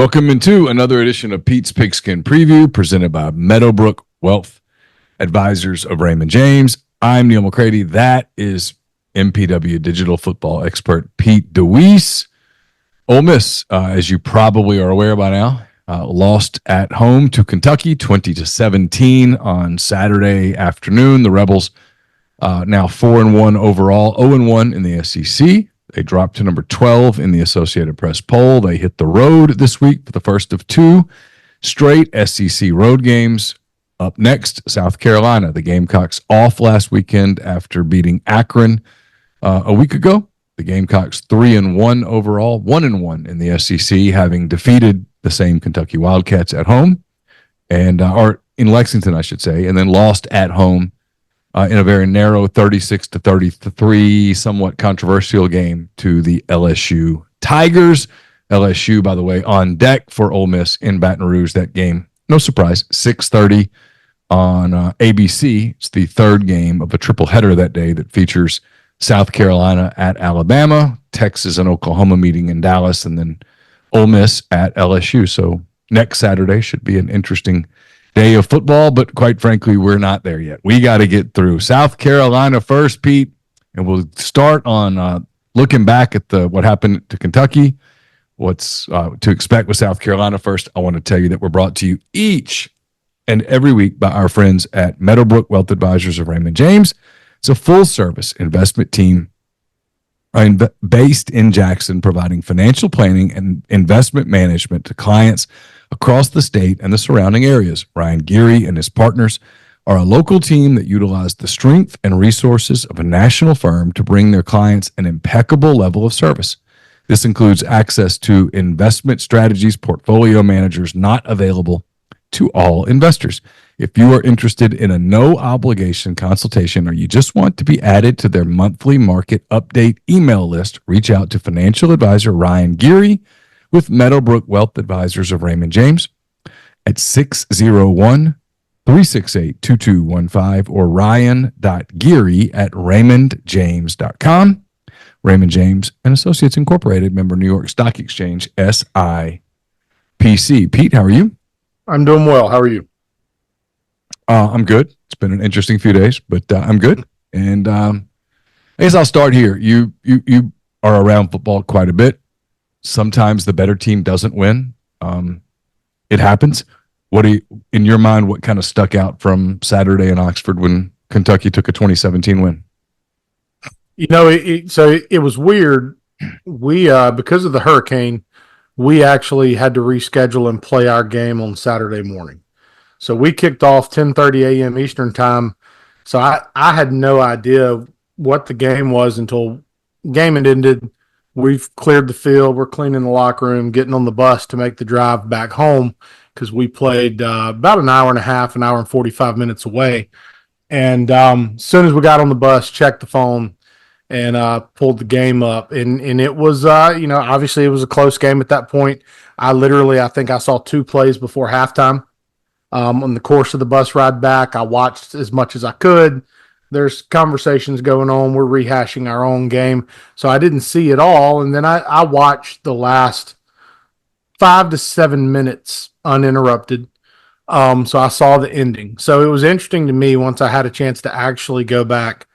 Welcome into another edition of Pete's Pigskin Preview presented by Meadowbrook Wealth Advisors of Raymond James. I'm Neil McCready. That is MPW digital football expert Pete DeWeese. Ole Miss, as you probably are aware by now, lost at home to Kentucky 20-17 on Saturday afternoon. The Rebels now 4-1 overall, 0-1 in the SEC. They dropped to number 12 in the Associated Press poll. They hit the road this week for the first of two straight SEC road games. Up next, South Carolina. The Gamecocks off last weekend after beating Akron a week ago. The Gamecocks 3-1 overall, 1-1 in the SEC, having defeated the same Kentucky Wildcats at home, or in Lexington, I should say, and then lost at home in a very narrow 36-33, somewhat controversial game to the LSU Tigers. LSU, by the way, on deck for Ole Miss in Baton Rouge. That game, no surprise, 6:30 on ABC. It's the third game of a triple header that day that features South Carolina at Alabama, Texas and Oklahoma meeting in Dallas, and then Ole Miss at LSU. So next Saturday should be an interesting day of football, but quite frankly, we're not there yet. We got to get through South Carolina first, Pete, and we'll start on looking back at what happened to Kentucky, what's to expect with South Carolina first. I want to tell you that we're brought to you each and every week by our friends at Meadowbrook Wealth Advisors of Raymond James. It's a full-service investment team based in Jackson, providing financial planning and investment management to clients across the state and the surrounding areas. Ryan Geary and his partners are a local team that utilize the strength and resources of a national firm to bring their clients an impeccable level of service. This includes access to investment strategies, portfolio managers not available to all investors. If you are interested in a no-obligation consultation or you just want to be added to their monthly market update email list, reach out to financial advisor Ryan Geary with Meadowbrook Wealth Advisors of Raymond James at 601-368-2215 or ryan.geary@raymondjames.com. Raymond James and Associates Incorporated, member New York Stock Exchange, SIPC. Pete, how are you? I'm doing well. How are you? I'm good. It's been an interesting few days, but I'm good. And I guess I'll start here. You are around football quite a bit. Sometimes the better team doesn't win. It happens. In your mind, what kind of stuck out from Saturday in Oxford when Kentucky took a 2017 win? You know, it was weird. We because of the hurricane, we actually had to reschedule and play our game on Saturday morning. So we kicked off 10:30 a.m. Eastern time. So I had no idea what the game was until game had ended. We've cleared the field. We're cleaning the locker room, getting on the bus to make the drive back home because we played about an hour and a half, an hour and 45 minutes away. And as soon as we got on the bus, checked the phone, and pulled the game up. And it was, obviously it was a close game at that point. I think I saw two plays before halftime. On the course of the bus ride back, I watched as much as I could. There's conversations going on. We're rehashing our own game. So I didn't see it all. And then I watched the last 5 to 7 minutes uninterrupted. So I saw the ending. So it was interesting to me once I had a chance to actually go back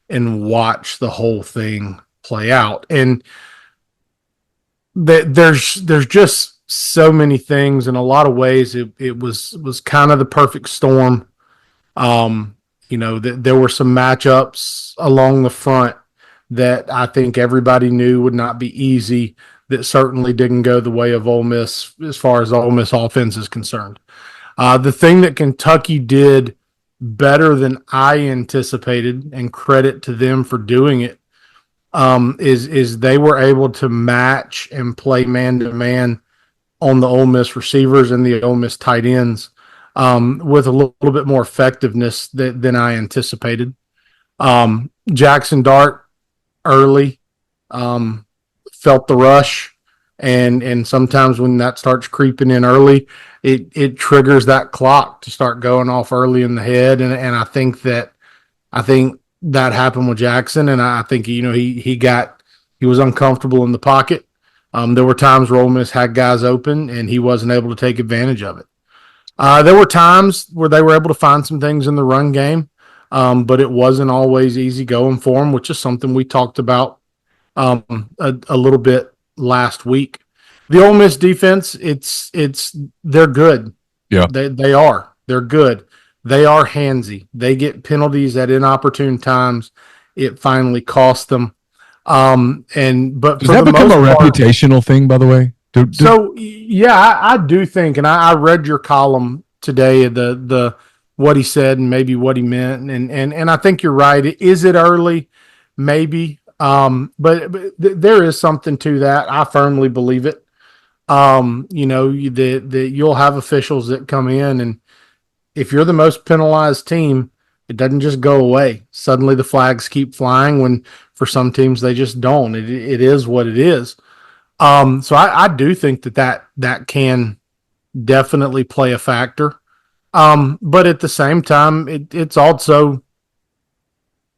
and watch the whole thing play out. And there's just so many things. In a lot of ways, it was kind of the perfect storm. There were some matchups along the front that I think everybody knew would not be easy, that certainly didn't go the way of Ole Miss as far as the Ole Miss offense is concerned. The thing that Kentucky did better than I anticipated, and credit to them for doing it, is they were able to match and play man-to-man on the Ole Miss receivers and the Ole Miss tight ends with a little bit more effectiveness than I anticipated. Jackson Dart early felt the rush, and sometimes when that starts creeping in early, it triggers that clock to start going off early in the head, and I think that happened with Jackson, and I think he was uncomfortable in the pocket. There were times where Ole Miss had guys open and he wasn't able to take advantage of it. There were times where they were able to find some things in the run game, but it wasn't always easy going for them, which is something we talked about a little bit last week. The Ole Miss defense, they're good. Yeah. They are. They're good. They are handsy. They get penalties at inopportune times. It finally costs them. But does that become a reputational thing, by the way? So yeah, I do think, and I read your column today, the what he said and maybe what he meant, and I think you're right. Is it early? Maybe, but there is something to that. I firmly believe it. That you'll have officials that come in, and if you're the most penalized team, it doesn't just go away. Suddenly the flags keep flying when for some teams they just don't. It is what it is. So I do think that can definitely play a factor. But at the same time, it's also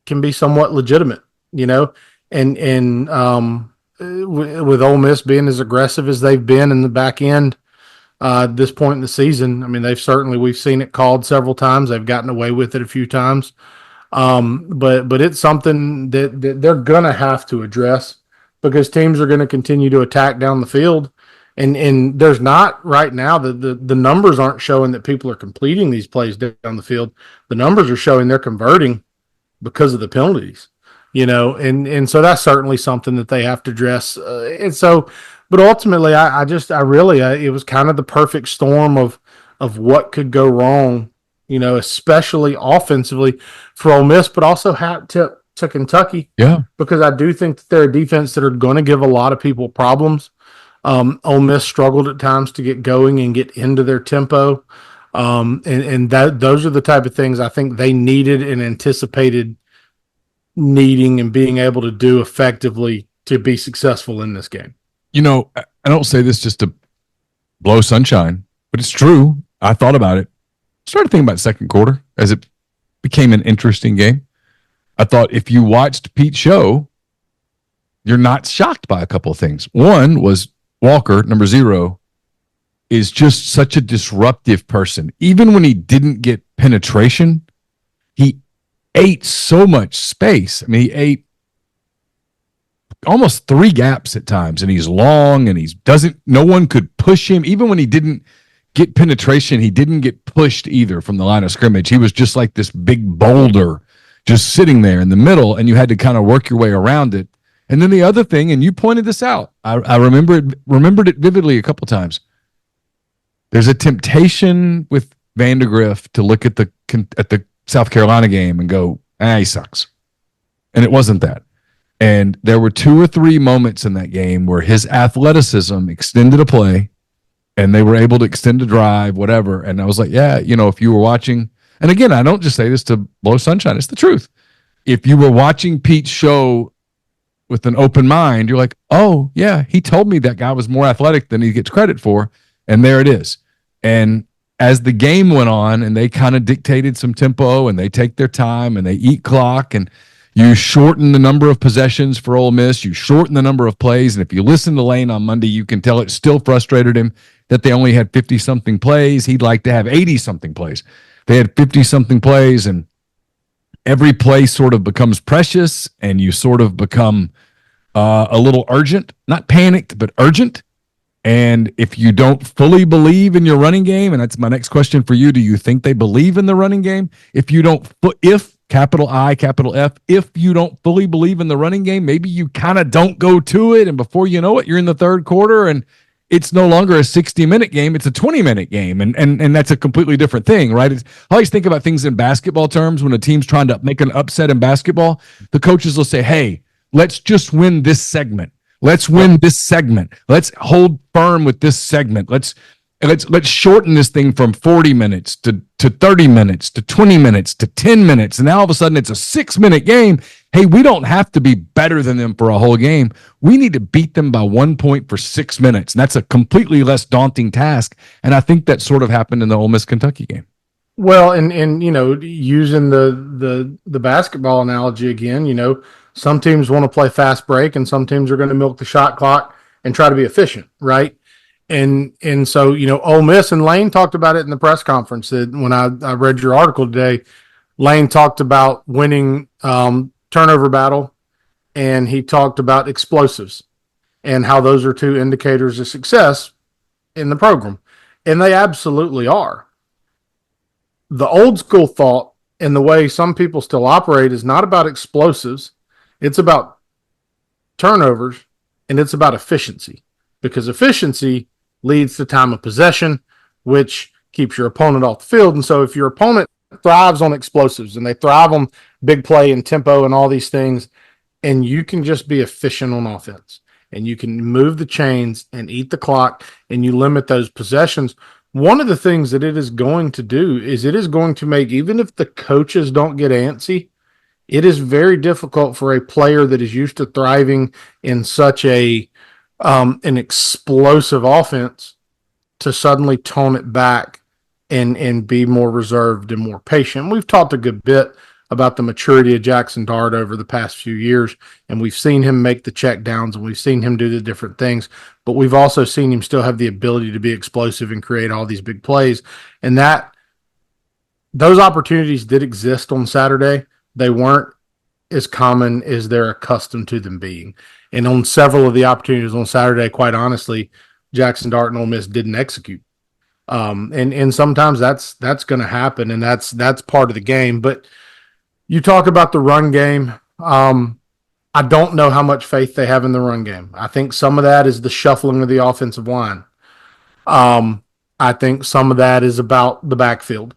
can be somewhat legitimate, with Ole Miss being as aggressive as they've been in the back end at this point in the season. I mean, we've seen it called several times. They've gotten away with it a few times. But it's something that they're going to have to address because teams are going to continue to attack down the field. And there's not right now, the numbers aren't showing that people are completing these plays down the field. The numbers are showing they're converting because of the penalties, and so that's certainly something that they have to address. But ultimately, it was kind of the perfect storm of what could go wrong, especially offensively for Ole Miss, but also to Kentucky. Yeah. Because I do think that they're a defense that are going to give a lot of people problems. Ole Miss struggled at times to get going and get into their tempo. Those are the type of things I think they needed and anticipated needing and being able to do effectively to be successful in this game. I don't say this just to blow sunshine, but it's true. I thought about it. Started thinking about second quarter as it became an interesting game. I thought if you watched Pete's show, you're not shocked by a couple of things. One was Walker, number 0, is just such a disruptive person. Even when he didn't get penetration, he ate so much space. I mean, he ate almost 3 gaps at times, and he's long, and no one could push him. Even when he didn't get penetration, he didn't get pushed either from the line of scrimmage. He was just like this big boulder just sitting there in the middle, and you had to kind of work your way around it. And then the other thing, and you pointed this out, I remembered it vividly a couple times. There's a temptation with Vandegrift to look at the South Carolina game and go, he sucks. And it wasn't that. And there were 2 or 3 moments in that game where his athleticism extended a play and they were able to extend a drive, whatever. And I was like, if you were watching, and again, I don't just say this to blow sunshine, it's the truth. If you were watching Pete's show with an open mind, you're like, oh, yeah, he told me that guy was more athletic than he gets credit for. And there it is. And as the game went on and they kind of dictated some tempo and they take their time and they eat clock and you shorten the number of possessions for Ole Miss, you shorten the number of plays. And if you listen to Lane on Monday, you can tell it still frustrated him that they only had 50-something plays. He'd like to have 80-something plays. They had 50-something plays, and every play sort of becomes precious, and you sort of become a little urgent, not panicked, but urgent. And if you don't fully believe in your running game, and that's my next question for you, do you think they believe in the running game? If capital I, capital F, if you don't fully believe in the running game, maybe you kind of don't go to it, and before you know it, you're in the third quarter, and it's no longer a 60-minute game, it's a 20-minute game, and that's a completely different thing, right? I always think about things in basketball terms. When a team's trying to make an upset in basketball, the coaches will say, hey, let's just win this segment. Let's win this segment. Let's hold firm with this segment. Let's shorten this thing from 40 minutes to 30 minutes to 20 minutes to 10 minutes. And now all of a sudden it's a 6-minute game. Hey, we don't have to be better than them for a whole game. We need to beat them by 1 point for 6 minutes. And that's a completely less daunting task. And I think that sort of happened in the Ole Miss Kentucky game. Well, and using the basketball analogy again, some teams want to play fast break and some teams are going to milk the shot clock and try to be efficient, right? And so, Ole Miss, and Lane talked about it in the press conference that when I read your article today, Lane talked about winning turnover battle, and he talked about explosives and how those are two indicators of success in the program. And they absolutely are. The old school thought and the way some people still operate is not about explosives. It's about turnovers, and it's about efficiency, because efficiency leads to time of possession, which keeps your opponent off the field. And so if your opponent thrives on explosives and they thrive on big play and tempo and all these things, and you can just be efficient on offense and you can move the chains and eat the clock and you limit those possessions, one of the things that it is going to do is it is going to make, even if the coaches don't get antsy, it is very difficult for a player that is used to thriving in such an explosive offense to suddenly tone it back and be more reserved and more patient. We've talked a good bit about the maturity of Jackson Dart over the past few years, and we've seen him make the check downs and we've seen him do the different things, but we've also seen him still have the ability to be explosive and create all these big plays. And those opportunities did exist on Saturday. They weren't as common as they're accustomed to them being. And on several of the opportunities on Saturday, quite honestly, Jackson Dart and Ole Miss didn't execute. And sometimes that's going to happen, and that's part of the game. But you talk about the run game. I don't know how much faith they have in the run game. I think some of that is the shuffling of the offensive line. I think some of that is about the backfield.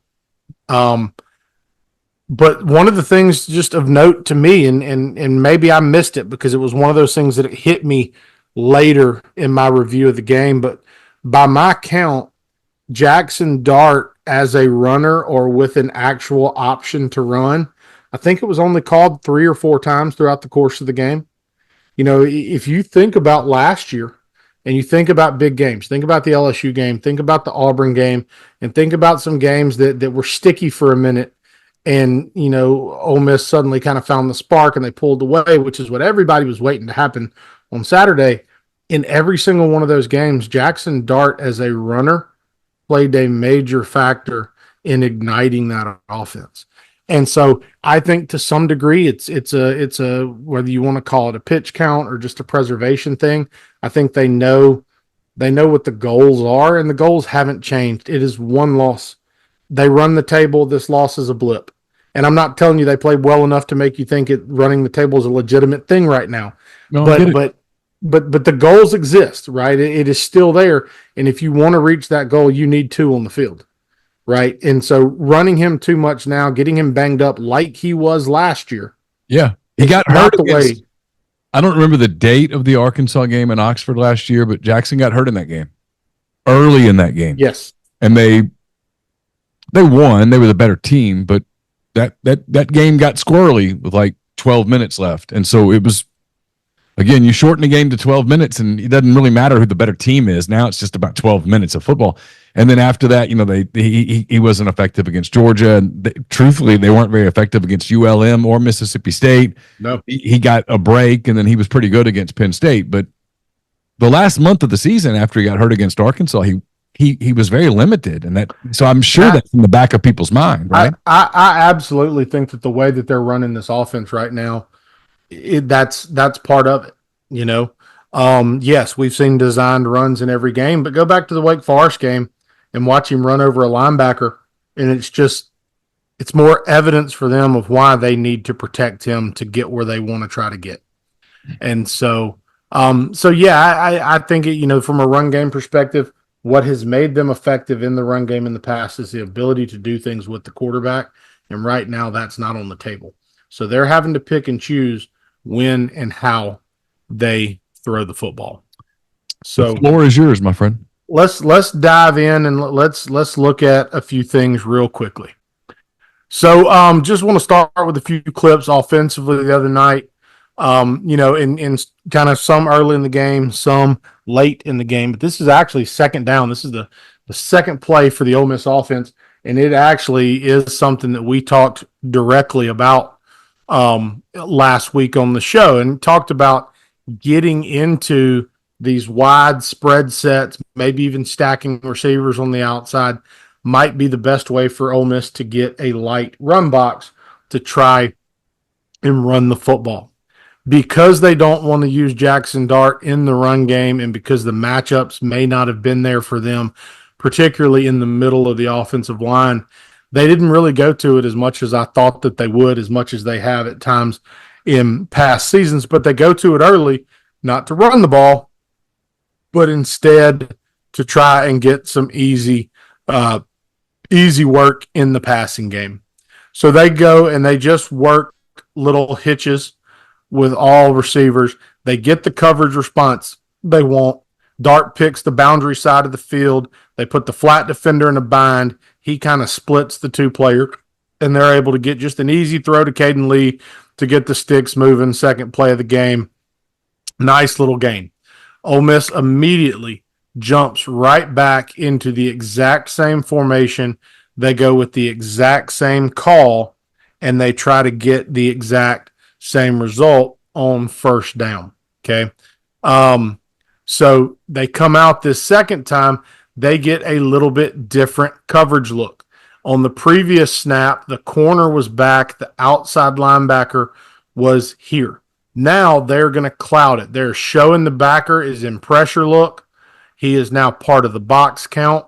But one of the things just of note to me, and maybe I missed it because it was one of those things that hit me later in my review of the game, but by my count, Jackson Dart as a runner or with an actual option to run, I think it was only called 3 or 4 times throughout the course of the game. If you think about last year and you think about big games, think about the LSU game, think about the Auburn game, and think about some games that were sticky for a minute. And, Ole Miss suddenly kind of found the spark and they pulled away, which is what everybody was waiting to happen on Saturday. In every single one of those games, Jackson Dart as a runner played a major factor in igniting that offense. And so I think to some degree it's a whether you want to call it a pitch count or just a preservation thing. I think they know what the goals are, and the goals haven't changed. It is one loss. They run the table. This loss is a blip. And I'm not telling you they played well enough to make you think running the table is a legitimate thing right now. No, but the goals exist, right? It is still there. And if you want to reach that goal, you need 2 on the field, right? And so running him too much now, getting him banged up like he was last year. Yeah. He got hurt against, I don't remember the date of the Arkansas game in Oxford last year, but Jackson got hurt in that game, early in that game. Yes. And they won. They were the better team, but that game got squirrely with like 12 minutes left. And so it was, again, you shorten a game to 12 minutes and it doesn't really matter who the better team is. Now it's just about 12 minutes of football. And then after that, he wasn't effective against Georgia. And truthfully, they weren't very effective against ULM or Mississippi State. No. He got a break, and then he was pretty good against Penn State. But the last month of the season after he got hurt against Arkansas, he was very limited. And so I'm sure that's in the back of people's mind, right? I absolutely think that the way that they're running this offense right now, that's part of it, Yes, we've seen designed runs in every game, but go back to the Wake Forest game and watch him run over a linebacker, and it's more evidence for them of why they need to protect him to get where they want to try to get. And so I think from a run game perspective, what has made them effective in the run game in the past is the ability to do things with the quarterback, and right now that's not on the table. So they're having to pick and choose when and how they throw the football. So the floor is yours, my friend. Let's dive in and let's look at a few things real quickly. So just want to start with a few clips offensively the other night. In kind of some early in the game, some late in the game, but this is actually second down. This is the second play for the Ole Miss offense, and it actually is something that we talked directly about last week on the show, and talked about getting into these wide spread sets, maybe even stacking receivers on the outside, might be the best way for Ole Miss to get a light run box to try and run the football. Because they don't want to use Jackson Dart in the run game and because the matchups may not have been there for them, particularly in the middle of the offensive line, they didn't really go to it as much as I thought that they would, as much as they have at times in past seasons. But they go to it early, not to run the ball, but instead to try and get some easy work in the passing game. So they go and they just work little hitches with all receivers. They get the coverage response they want. Dart picks the boundary side of the field. They put the flat defender in a bind. He kind of splits the two player, and they're able to get just an easy throw to Caden Lee to get the sticks moving. Second play of the game. Nice little gain. Ole Miss immediately jumps right back into the exact same formation. They go with the exact same call, and they try to get the exact same result on first down. Okay. So they come out this second time, they get a little bit different coverage look. On the previous snap, the corner was back, the outside linebacker was here. Now they're going to cloud it. They're showing the backer is in pressure look. He is now part of the box count.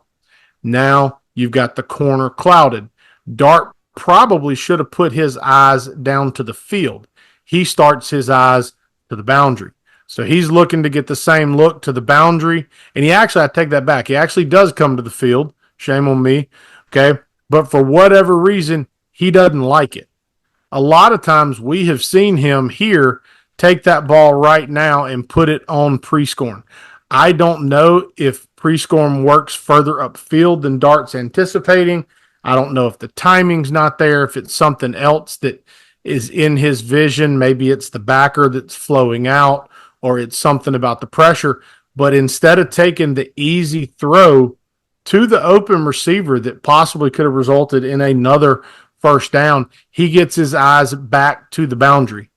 Now you've got the corner clouded. Dart probably should have put his eyes down to the field. He starts his eyes to the boundary. So he's looking to get the same look to the boundary. And I take that back. He actually does come to the field. Shame on me. Okay. But for whatever reason, he doesn't like it. A lot of times we have seen him here take that ball right now and put it on Pigskin. I don't know if Pigskin works further upfield than Dart's anticipating. I don't know if the timing's not there, if it's something else that is in his vision. Maybe it's the backer that's flowing out, or it's something about the pressure. But instead of taking the easy throw to the open receiver that possibly could have resulted in another first down, he gets his eyes back to the boundary.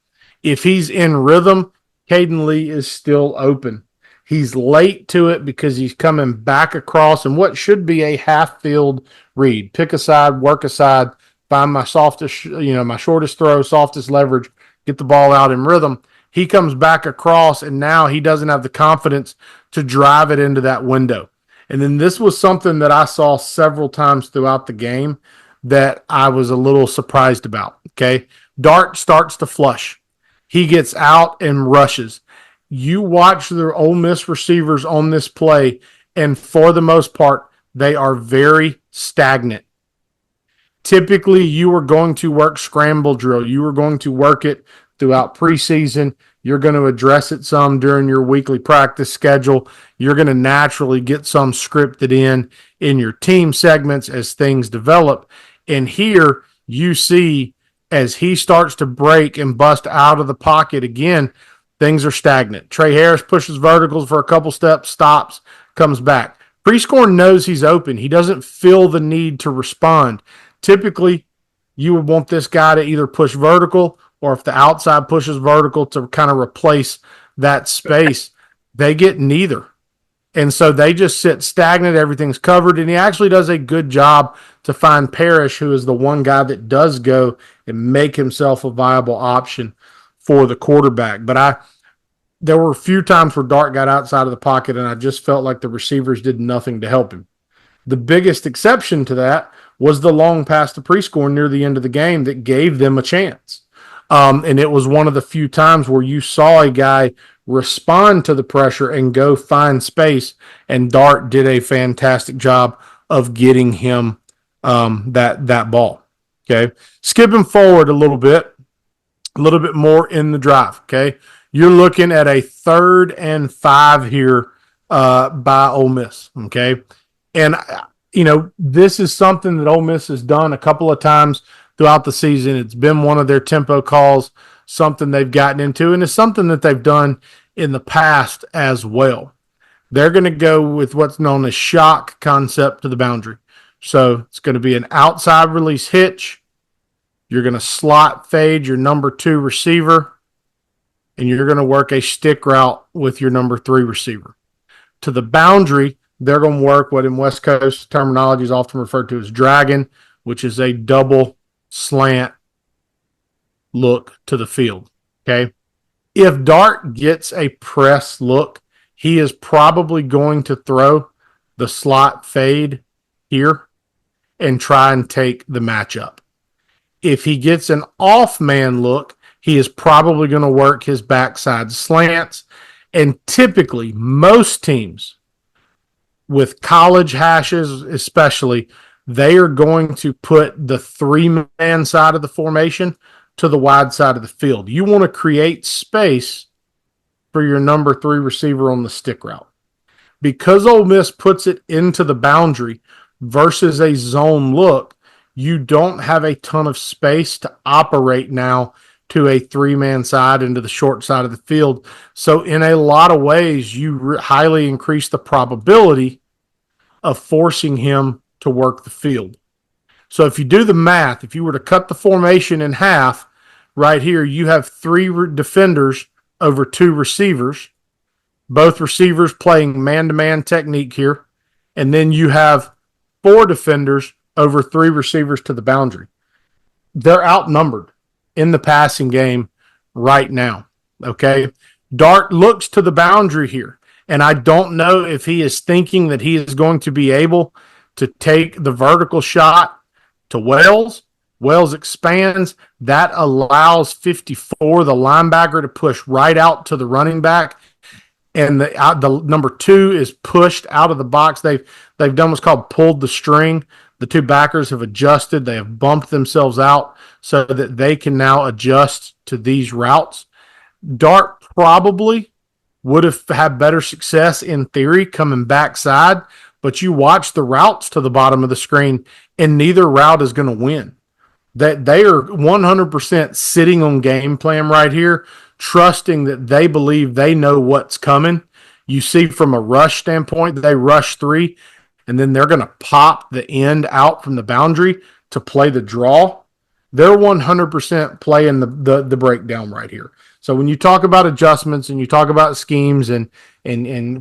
If he's in rhythm, Caden Lee is still open. He's late to it because he's coming back across and what should be a half field read. Pick a side, work a side, find my softest, my shortest throw, softest leverage, get the ball out in rhythm. He comes back across, and now he doesn't have the confidence to drive it into that window. And then this was something that I saw several times throughout the game that I was a little surprised about, okay? Dart starts to flush. He gets out and rushes. You watch the Ole Miss receivers on this play, and for the most part, they are very stagnant. Typically, you are going to work scramble drill. You are going to work it throughout preseason. You're going to address it some during your weekly practice schedule. You're going to naturally get some scripted in your team segments as things develop. And here you see as he starts to break and bust out of the pocket again, things are stagnant. Trey Harris pushes verticals for a couple steps, stops, comes back. Pigskin knows he's open. He doesn't feel the need to respond. Typically, you would want this guy to either push vertical, or if the outside pushes vertical, to kind of replace that space. They get neither. And so they just sit stagnant. Everything's covered. And he actually does a good job to find Parrish, who is the one guy that does go and make himself a viable option for the quarterback. But there were a few times where Dart got outside of the pocket, and I just felt like the receivers did nothing to help him. The biggest exception to that was the long pass to Pigskin near the end of the game that gave them a chance. And it was one of the few times where you saw a guy respond to the pressure and go find space, and Dart did a fantastic job of getting him that ball. Okay, skipping forward a little bit more in the drive. Okay, you're looking at a 3rd and 5 here by Ole Miss. Okay, and this is something that Ole Miss has done a couple of times throughout the season. It's been one of their tempo calls, something they've gotten into, and it's something that they've done in the past as well. They're going to go with what's known as shock concept to the boundary. So it's going to be an outside release hitch. You're going to slot fade your number 2 receiver, and you're going to work a stick route with your number 3 receiver. To the boundary, they're going to work what in West Coast terminology is often referred to as dragon, which is a double slant look to the field. Okay. If Dart gets a press look, he is probably going to throw the slot fade here and try and take the matchup. If he gets an off man look, he is probably going to work his backside slants. And typically, most teams with college hashes, especially, they are going to put the 3-man side of the formation to the wide side of the field. You want to create space for your number 3 receiver on the stick route. Because Ole Miss puts it into the boundary versus a zone look, you don't have a ton of space to operate now to a 3-man side into the short side of the field. So in a lot of ways, you highly increase the probability of forcing him to work the field. So if you do the math, if you were to cut the formation in half, right here, you have 3 defenders over 2 receivers, both receivers playing man-to-man technique here, and then you have 4 defenders over 3 receivers to the boundary. They're outnumbered in the passing game right now, okay? Dart looks to the boundary here, and I don't know if he is thinking that he is going to be able to take the vertical shot to Wells. Wells expands. That allows 54, the linebacker, to push right out to the running back, and the number 2 is pushed out of the box. They've done what's called pulled the string. The 2 backers have adjusted. They have bumped themselves out so that they can now adjust to these routes. Dart probably would have had better success in theory coming backside, but you watch the routes to the bottom of the screen, and neither route is going to win. That they are 100% sitting on game plan right here, trusting that they believe they know what's coming. You see from a rush standpoint, they rush 3, and then they're going to pop the end out from the boundary to play the draw. They're 100% playing the breakdown right here. So when you talk about adjustments and you talk about schemes and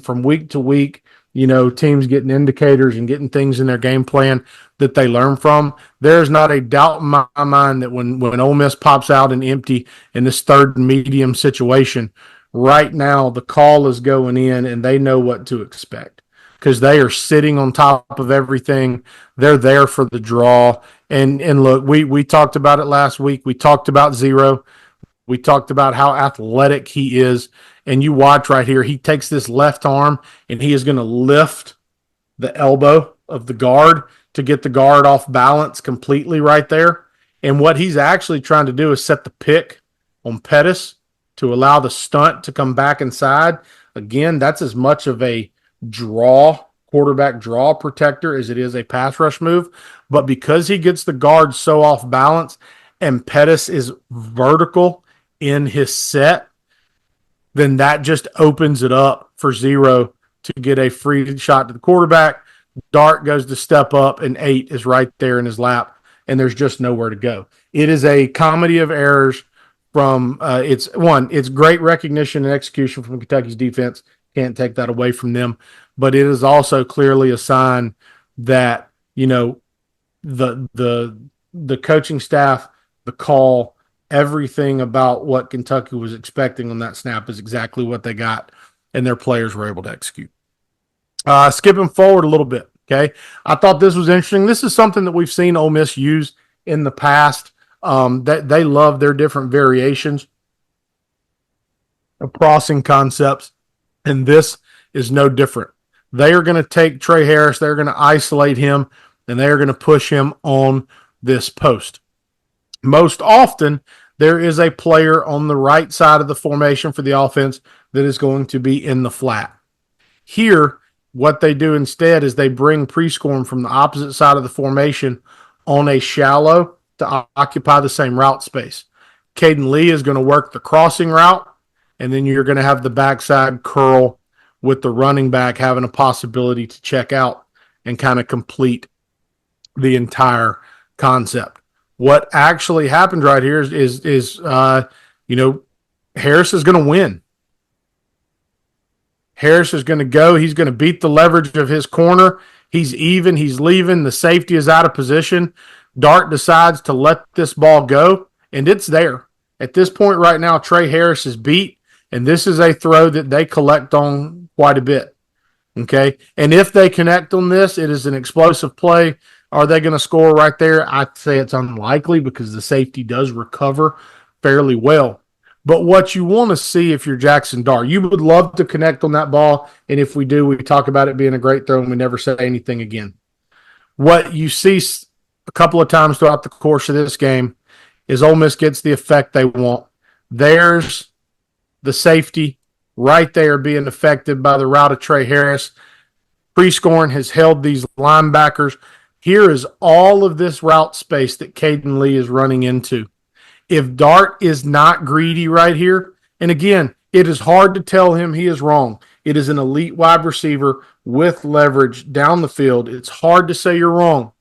from week to week, teams getting indicators and getting things in their game plan that they learn from, there's not a doubt in my mind that when Ole Miss pops out and empty in this third and medium situation, right now the call is going in and they know what to expect because they are sitting on top of everything. They're there for the draw. And look, we talked about it last week. We talked about Zero. We talked about how athletic he is. And you watch right here, he takes this left arm and he is going to lift the elbow of the guard to get the guard off balance completely right there. And what he's actually trying to do is set the pick on Pettis to allow the stunt to come back inside. Again, that's as much of a quarterback draw protector as it is a pass rush move. But because he gets the guard so off balance and Pettis is vertical in his set, then that just opens it up for Zero to get a free shot to the quarterback. Dart goes to step up, and 8 is right there in his lap, and there's just nowhere to go. It is a comedy of errors from it's great recognition and execution from Kentucky's defense. Can't take that away from them. But it is also clearly a sign that, the coaching staff, the call, everything about what Kentucky was expecting on that snap is exactly what they got, and their players were able to execute. Skipping forward a little bit, okay? I thought this was interesting. This is something that we've seen Ole Miss use in the past. That they love their different variations of crossing concepts, and this is no different. They are going to take Trey Harris, they're going to isolate him, and they are going to push him on this post. Most often, there is a player on the right side of the formation for the offense that is going to be in the flat. Here, what they do instead is they bring Prescorn from the opposite side of the formation on a shallow to occupy the same route space. Caden Lee is going to work the crossing route, and then you're going to have the backside curl with the running back having a possibility to check out and kind of complete the entire concept. What actually happened right here is Harris is going to win. Harris is going to go. He's going to beat the leverage of his corner. He's even. He's leaving. The safety is out of position. Dart decides to let this ball go, and it's there. At this point right now, Trey Harris is beat, and this is a throw that they collect on quite a bit. Okay? And if they connect on this, it is an explosive play. Are they going to score right there? I'd say it's unlikely because the safety does recover fairly well. But what you want to see if you're Jackson Dart, you would love to connect on that ball. And if we do, we talk about it being a great throw and we never say anything again. What you see a couple of times throughout the course of this game is Ole Miss gets the effect they want. There's the safety right there being affected by the route of Trey Harris. Prescorn has held these linebackers. Here is all of this route space that Caden Lee is running into. If Dart is not greedy right here, and again, it is hard to tell him he is wrong. It is an elite wide receiver with leverage down the field. It's hard to say you're wrong.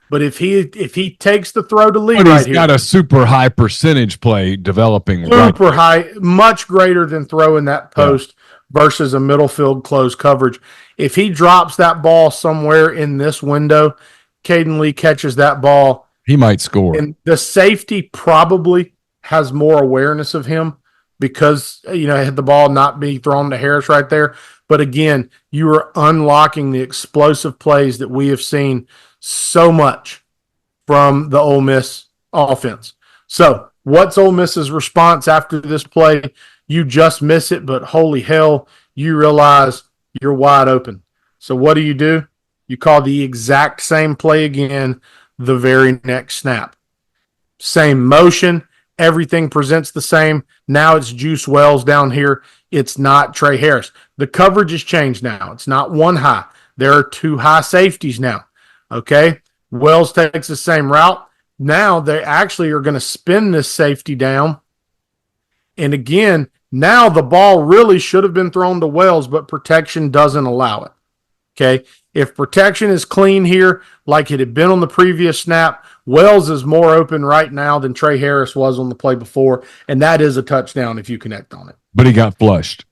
But if he takes the throw to Lee right here, he's got a super high percentage play developing. Super high, much greater than throwing that post versus a middle field closed coverage. If he drops that ball somewhere in this window, Caden Lee catches that ball, he might score. And the safety probably has more awareness of him because, had the ball not be thrown to Harris right there. But again, you are unlocking the explosive plays that we have seen so much from the Ole Miss offense. So what's Ole Miss's response after this play? You just miss it, but holy hell, you realize you're wide open. So what do? You call the exact same play again the very next snap. Same motion, everything presents the same. Now it's Juice Wells down here. It's not Trey Harris. The coverage has changed now. It's not one high. There are two high safeties now. Okay? Wells takes the same route. Now they actually are going to spin this safety down. And again, now the ball really should have been thrown to Wells, but protection doesn't allow it. Okay? If protection is clean here, like it had been on the previous snap, Wells is more open right now than Trey Harris was on the play before, and that is a touchdown if you connect on it. But he got flushed.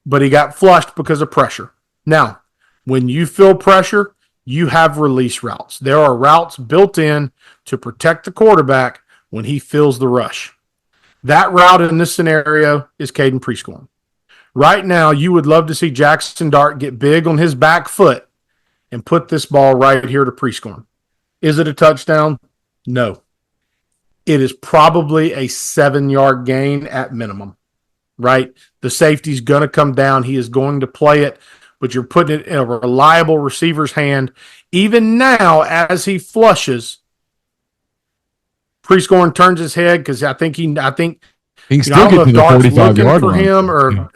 Because of pressure. Now, when you feel pressure, you have release routes. There are routes built in to protect the quarterback when he feels the rush. That route in this scenario is Caden Prescorn. Right now, you would love to see Jackson Dart get big on his back foot and put this ball right here to Prescorn. Is it a touchdown? No. It is probably a 7-yard gain at minimum, right? The safety's going to come down. He is going to play it, but you're putting it in a reliable receiver's hand. Even now, as he flushes, Prescorn turns his head because I think he can still get to the 45-yard for him or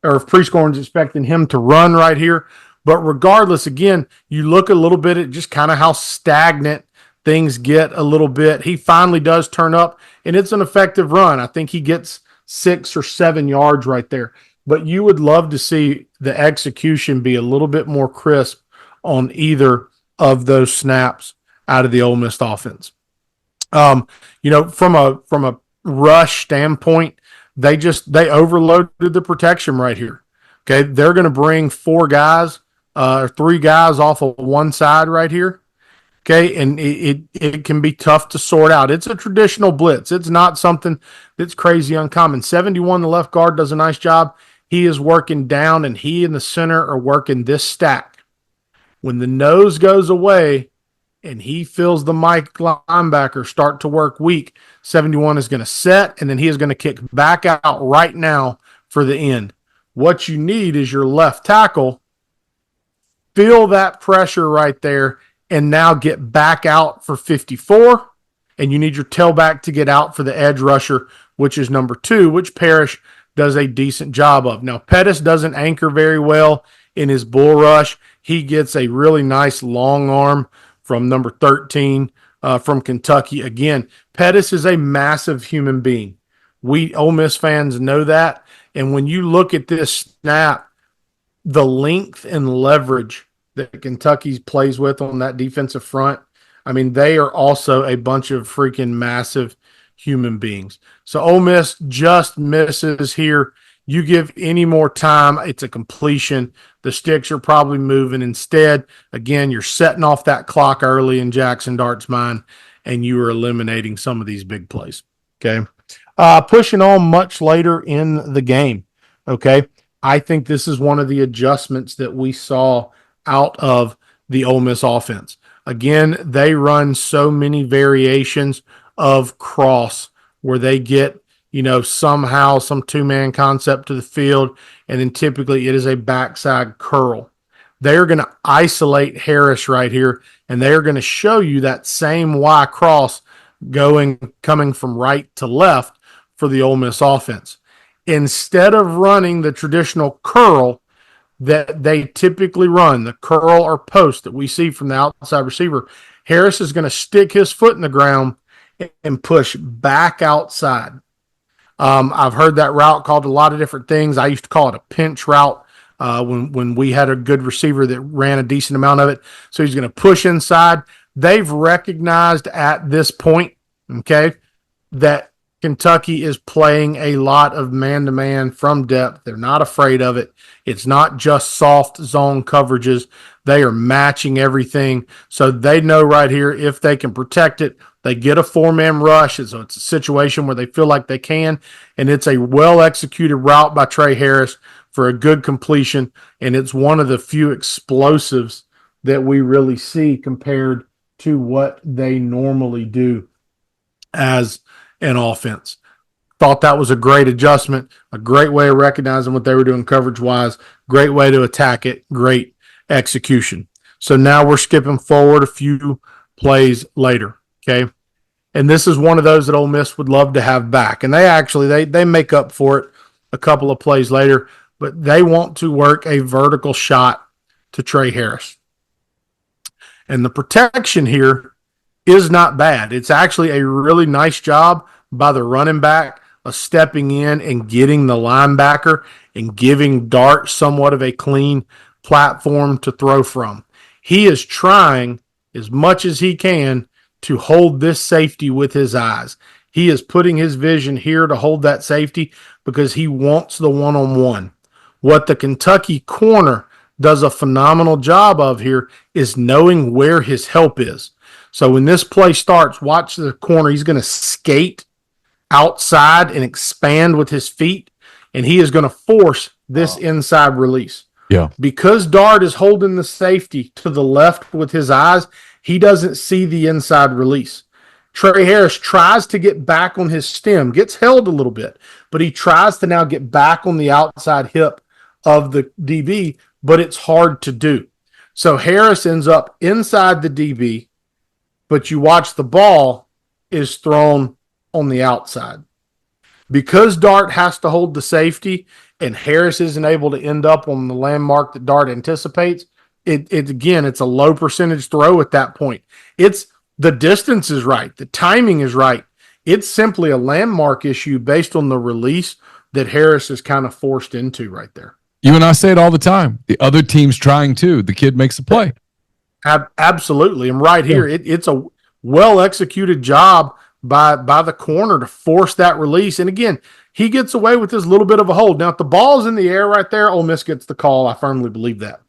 if Prescorn's expecting him to run right here. But regardless, again, you look a little bit at just kind of how stagnant things get a little bit. He finally does turn up, and it's an effective run. I think he gets 6 or 7 yards right there. But you would love to see the execution be a little bit more crisp on either of those snaps out of the Ole Miss offense. From a rush standpoint, they overloaded the protection right here. Okay, they're going to bring 3 guys off of one side right here. Okay, and it can be tough to sort out. It's a traditional blitz. It's not something that's crazy uncommon. 71, the left guard, does a nice job. He is working down, and he and the center are working this stack. When the nose goes away and he feels the Mike linebacker start to work weak, 71 is going to set, and then he is going to kick back out right now for the end. What you need is your left tackle feel that pressure right there and now get back out for 54, and you need your tailback to get out for the edge rusher, which is number 2, which Parrish does a decent job of. Now, Pettis doesn't anchor very well in his bull rush. He gets a really nice long arm from number 13 from Kentucky. Again, Pettis is a massive human being. We Ole Miss fans know that. And when you look at this snap, the length and leverage that Kentucky plays with on that defensive front, I mean, they are also a bunch of freaking massive human beings. So Ole Miss just misses here. You give any more time, it's a completion. The sticks are probably moving. Instead, again, you're setting off that clock early in Jackson Dart's mind, and you are eliminating some of these big plays. Okay. Pushing on much later in the game. Okay. I think this is one of the adjustments that we saw out of the Ole Miss offense. Again, they run so many variations of cross where they get, somehow some two-man concept to the field, and then typically it is a backside curl. They are going to isolate Harris right here, and they are going to show you that same Y cross coming from right to left for the Ole Miss offense. Instead of running the traditional curl that they typically run, the curl or post that we see from the outside receiver, Harris is going to stick his foot in the ground and push back outside. I've heard that route called a lot of different things. I used to call it a pinch route when we had a good receiver that ran a decent amount of it. So he's going to push inside. They've recognized at this point, okay, that Kentucky is playing a lot of man-to-man from depth. They're not afraid of it. It's not just soft zone coverages. They are matching everything. So they know right here if they can protect it, they get a four-man rush. So it's a situation where they feel like they can, and it's a well-executed route by Trey Harris for a good completion, and it's one of the few explosives that we really see compared to what they normally do as an offense. Thought that was a great adjustment, a great way of recognizing what they were doing coverage-wise, great way to attack it, great execution. So now we're skipping forward a few plays later, okay? And this is one of those that Ole Miss would love to have back. And they make up for it a couple of plays later, but they want to work a vertical shot to Trey Harris. And the protection here is not bad. It's actually a really nice job by the running back of stepping in and getting the linebacker and giving Dart somewhat of a clean platform to throw from. He is trying as much as he can to hold this safety with his eyes. He is putting his vision here to hold that safety because he wants the one-on-one. What the Kentucky corner does a phenomenal job of here is knowing where his help is. So when this play starts, watch the corner. He's going to skate outside and expand with his feet, and he is going to force this inside release. Yeah. Because Dart is holding the safety to the left with his eyes, he doesn't see the inside release. Trey Harris tries to get back on his stem, gets held a little bit, but he tries to now get back on the outside hip of the DB, but it's hard to do. So Harris ends up inside the DB, but you watch the ball is thrown on the outside. Because Dart has to hold the safety and Harris isn't able to end up on the landmark that Dart anticipates, it's a low percentage throw at that point. It's the distance is right. The timing is right. It's simply a landmark issue based on the release that Harris is kind of forced into right there. You and I say it all the time. The other team's trying too. The kid makes a play. Absolutely. And right here, it's a well-executed job by the corner to force that release. And again, he gets away with this little bit of a hold. Now, if the ball's in the air right there, Ole Miss gets the call. I firmly believe that.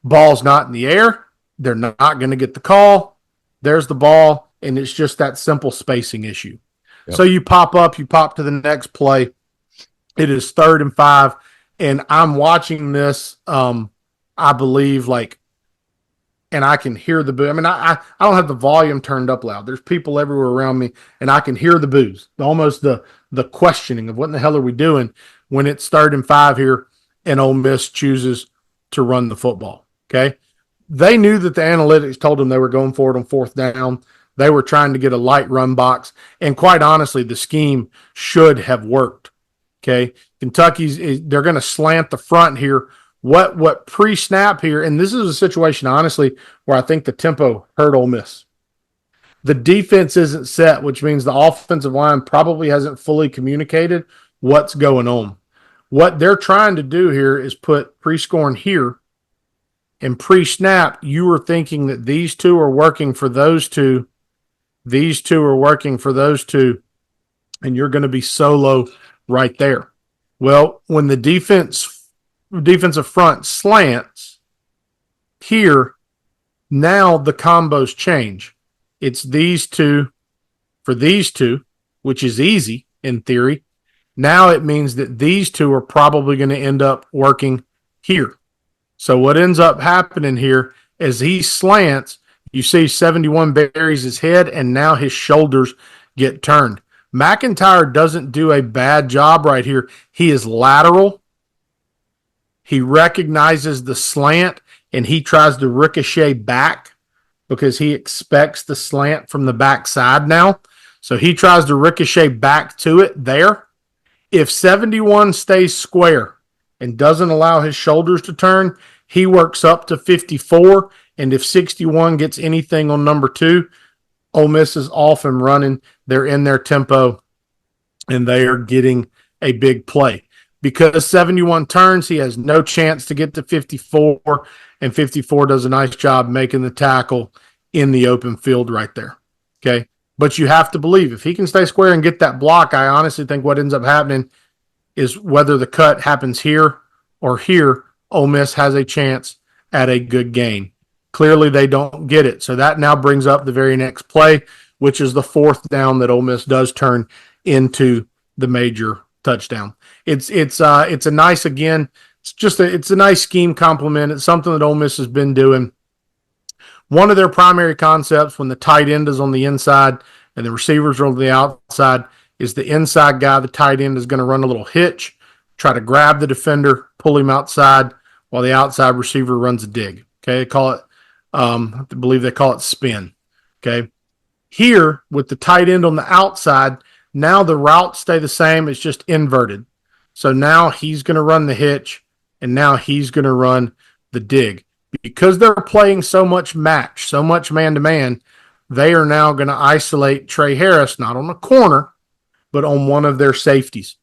Ball's not in the air. They're not going to get the call. There's the ball, and it's just that simple spacing issue. Yep. So you pop to the next play. It is 3rd and 5, and I'm watching this, I believe, and I can hear the boo. I mean, I don't have the volume turned up loud. There's people everywhere around me, and I can hear the boos, almost the questioning of what in the hell are we doing when it's 3rd and 5 here and Ole Miss chooses to run the football, okay? They knew that the analytics told them they were going for it on 4th down. They were trying to get a light run box, and quite honestly, the scheme should have worked, okay? They're going to slant the front here. What pre-snap here, and this is a situation, honestly, where I think the tempo hurt Ole Miss. The defense isn't set, which means the offensive line probably hasn't fully communicated what's going on. What they're trying to do here is put pre-scoring here, and pre-snap, you were thinking that these two are working for those two. These two are working for those two. and you're going to be solo right there. Well, when the defensive front slants here, now the combos change. It's these two for these two, which is easy in theory. Now it means that these two are probably going to end up working here. So what ends up happening here is he slants, you see 71 buries his head, and now his shoulders get turned. McIntyre doesn't do a bad job right here. He is lateral. He recognizes the slant, and he tries to ricochet back because he expects the slant from the backside now. So he tries to ricochet back to it there. If 71 stays square and doesn't allow his shoulders to turn, he works up to 54. And if 61 gets anything on number 2, Ole Miss is off and running. They're in their tempo, and they are getting a big play. Because 71 turns, he has no chance to get to 54, and 54 does a nice job making the tackle in the open field right there. Okay? But you have to believe if he can stay square and get that block, I honestly think what ends up happening is whether the cut happens here or here, Ole Miss has a chance at a good gain. Clearly, they don't get it. So that now brings up the very next play, which is the 4th down that Ole Miss does turn into the major touchdown. It's a nice, again, it's a nice scheme complement. It's something that Ole Miss has been doing. One of their primary concepts when the tight end is on the inside and the receivers are on the outside is the inside guy, the tight end, is going to run a little hitch, try to grab the defender, pull him outside, while the outside receiver runs a dig. Okay, they call it, I believe they call it spin. Okay, here with the tight end on the outside, now the routes stay the same. It's just inverted. So now he's going to run the hitch, and now he's going to run the dig. Because they're playing so much match, so much man-to-man, they are now going to isolate Trey Harris, not on the corner, but on one of their safeties.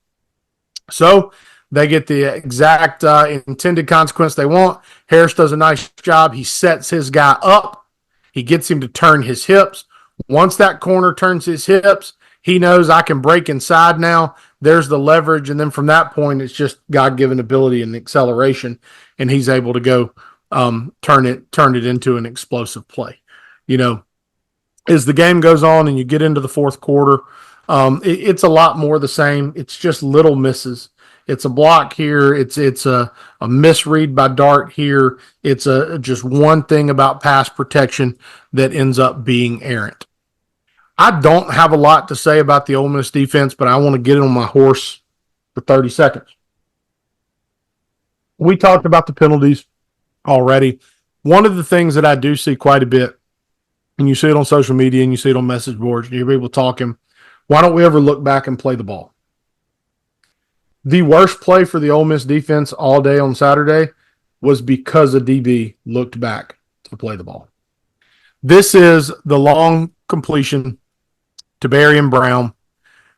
So they get the exact intended consequence they want. Harris does a nice job. He sets his guy up. He gets him to turn his hips. Once that corner turns his hips, he knows I can break inside now. There's the leverage, and then from that point, it's just God-given ability and acceleration, and he's able to go turn it into an explosive play. You know, as the game goes on and you get into the fourth quarter, it's a lot more the same. It's just little misses. It's a block here. It's a misread by Dart here. It's just one thing about pass protection that ends up being errant. I don't have a lot to say about the Ole Miss defense, but I want to get on my horse for 30 seconds. We talked about the penalties already. One of the things that I do see quite a bit, and you see it on social media and you see it on message boards, and you hear people talking, why don't we ever look back and play the ball? The worst play for the Ole Miss defense all day on Saturday was because a DB looked back to play the ball. This is the long completion to Barry and Brown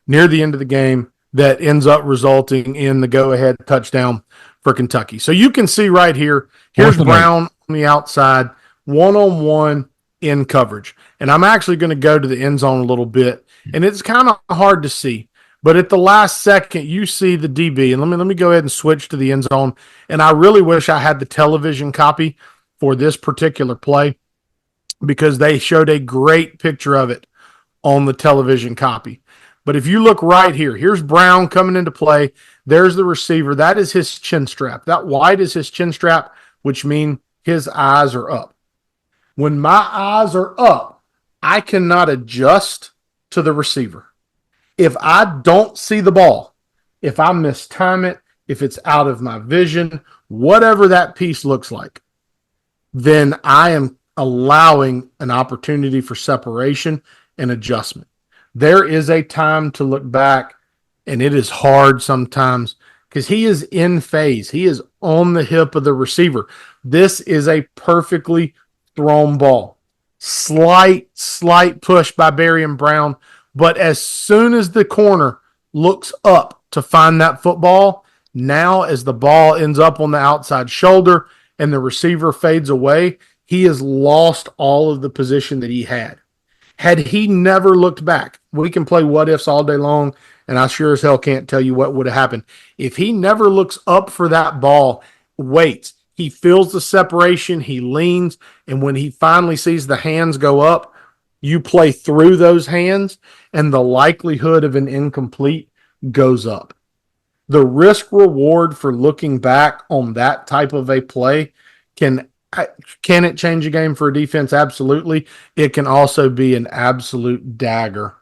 near the end of the game that ends up resulting in the go-ahead touchdown for Kentucky. So you can see right here, here's Brown on the outside, one-on-one in coverage. And I'm actually going to go to the end zone a little bit, and it's kind of hard to see. But at the last second, you see the DB, and let me go ahead and switch to the end zone. And I really wish I had the television copy for this particular play because they showed a great picture of it on the television copy. But if you look right here, here's Brown coming into play. There's the receiver. That is his chin strap. That white is his chin strap, which means his eyes are up. When my eyes are up, I cannot adjust to the receiver. If I don't see the ball, if I mistime it, if it's out of my vision, whatever that piece looks like, then I am allowing an opportunity for separation and adjustment. There is a time to look back, and it is hard sometimes because he is in phase. He is on the hip of the receiver. This is a perfectly thrown ball. Slight push by Barry and Brown, but as soon as the corner looks up to find that football, now as the ball ends up on the outside shoulder and the receiver fades away, he has lost all of the position that he had. Had he never looked back, we can play what ifs all day long, and I sure as hell can't tell you what would have happened. If he never looks up for that ball, waits, he feels the separation, he leans, and when he finally sees the hands go up, you play through those hands, and the likelihood of an incomplete goes up. The risk reward for looking back on that type of a play can it change a game for a defense? Absolutely. It can also be an absolute dagger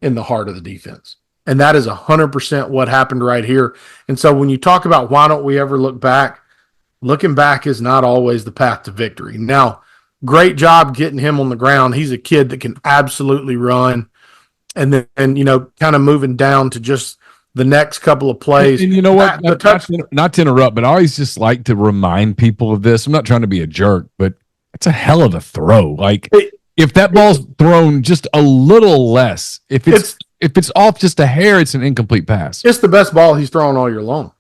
in the heart of the defense. And that is 100% what happened right here. And so when you talk about why don't we ever look back, looking back is not always the path to victory. Now, great job getting him on the ground. He's a kid that can absolutely run. And then, kind of moving down to just the next couple of plays. And you know what? Not to interrupt, but I always just like to remind people of this. I'm not trying to be a jerk, but it's a hell of a throw. Like if that ball's thrown just a little less, if it's off just a hair, it's an incomplete pass. It's the best ball he's thrown all year long.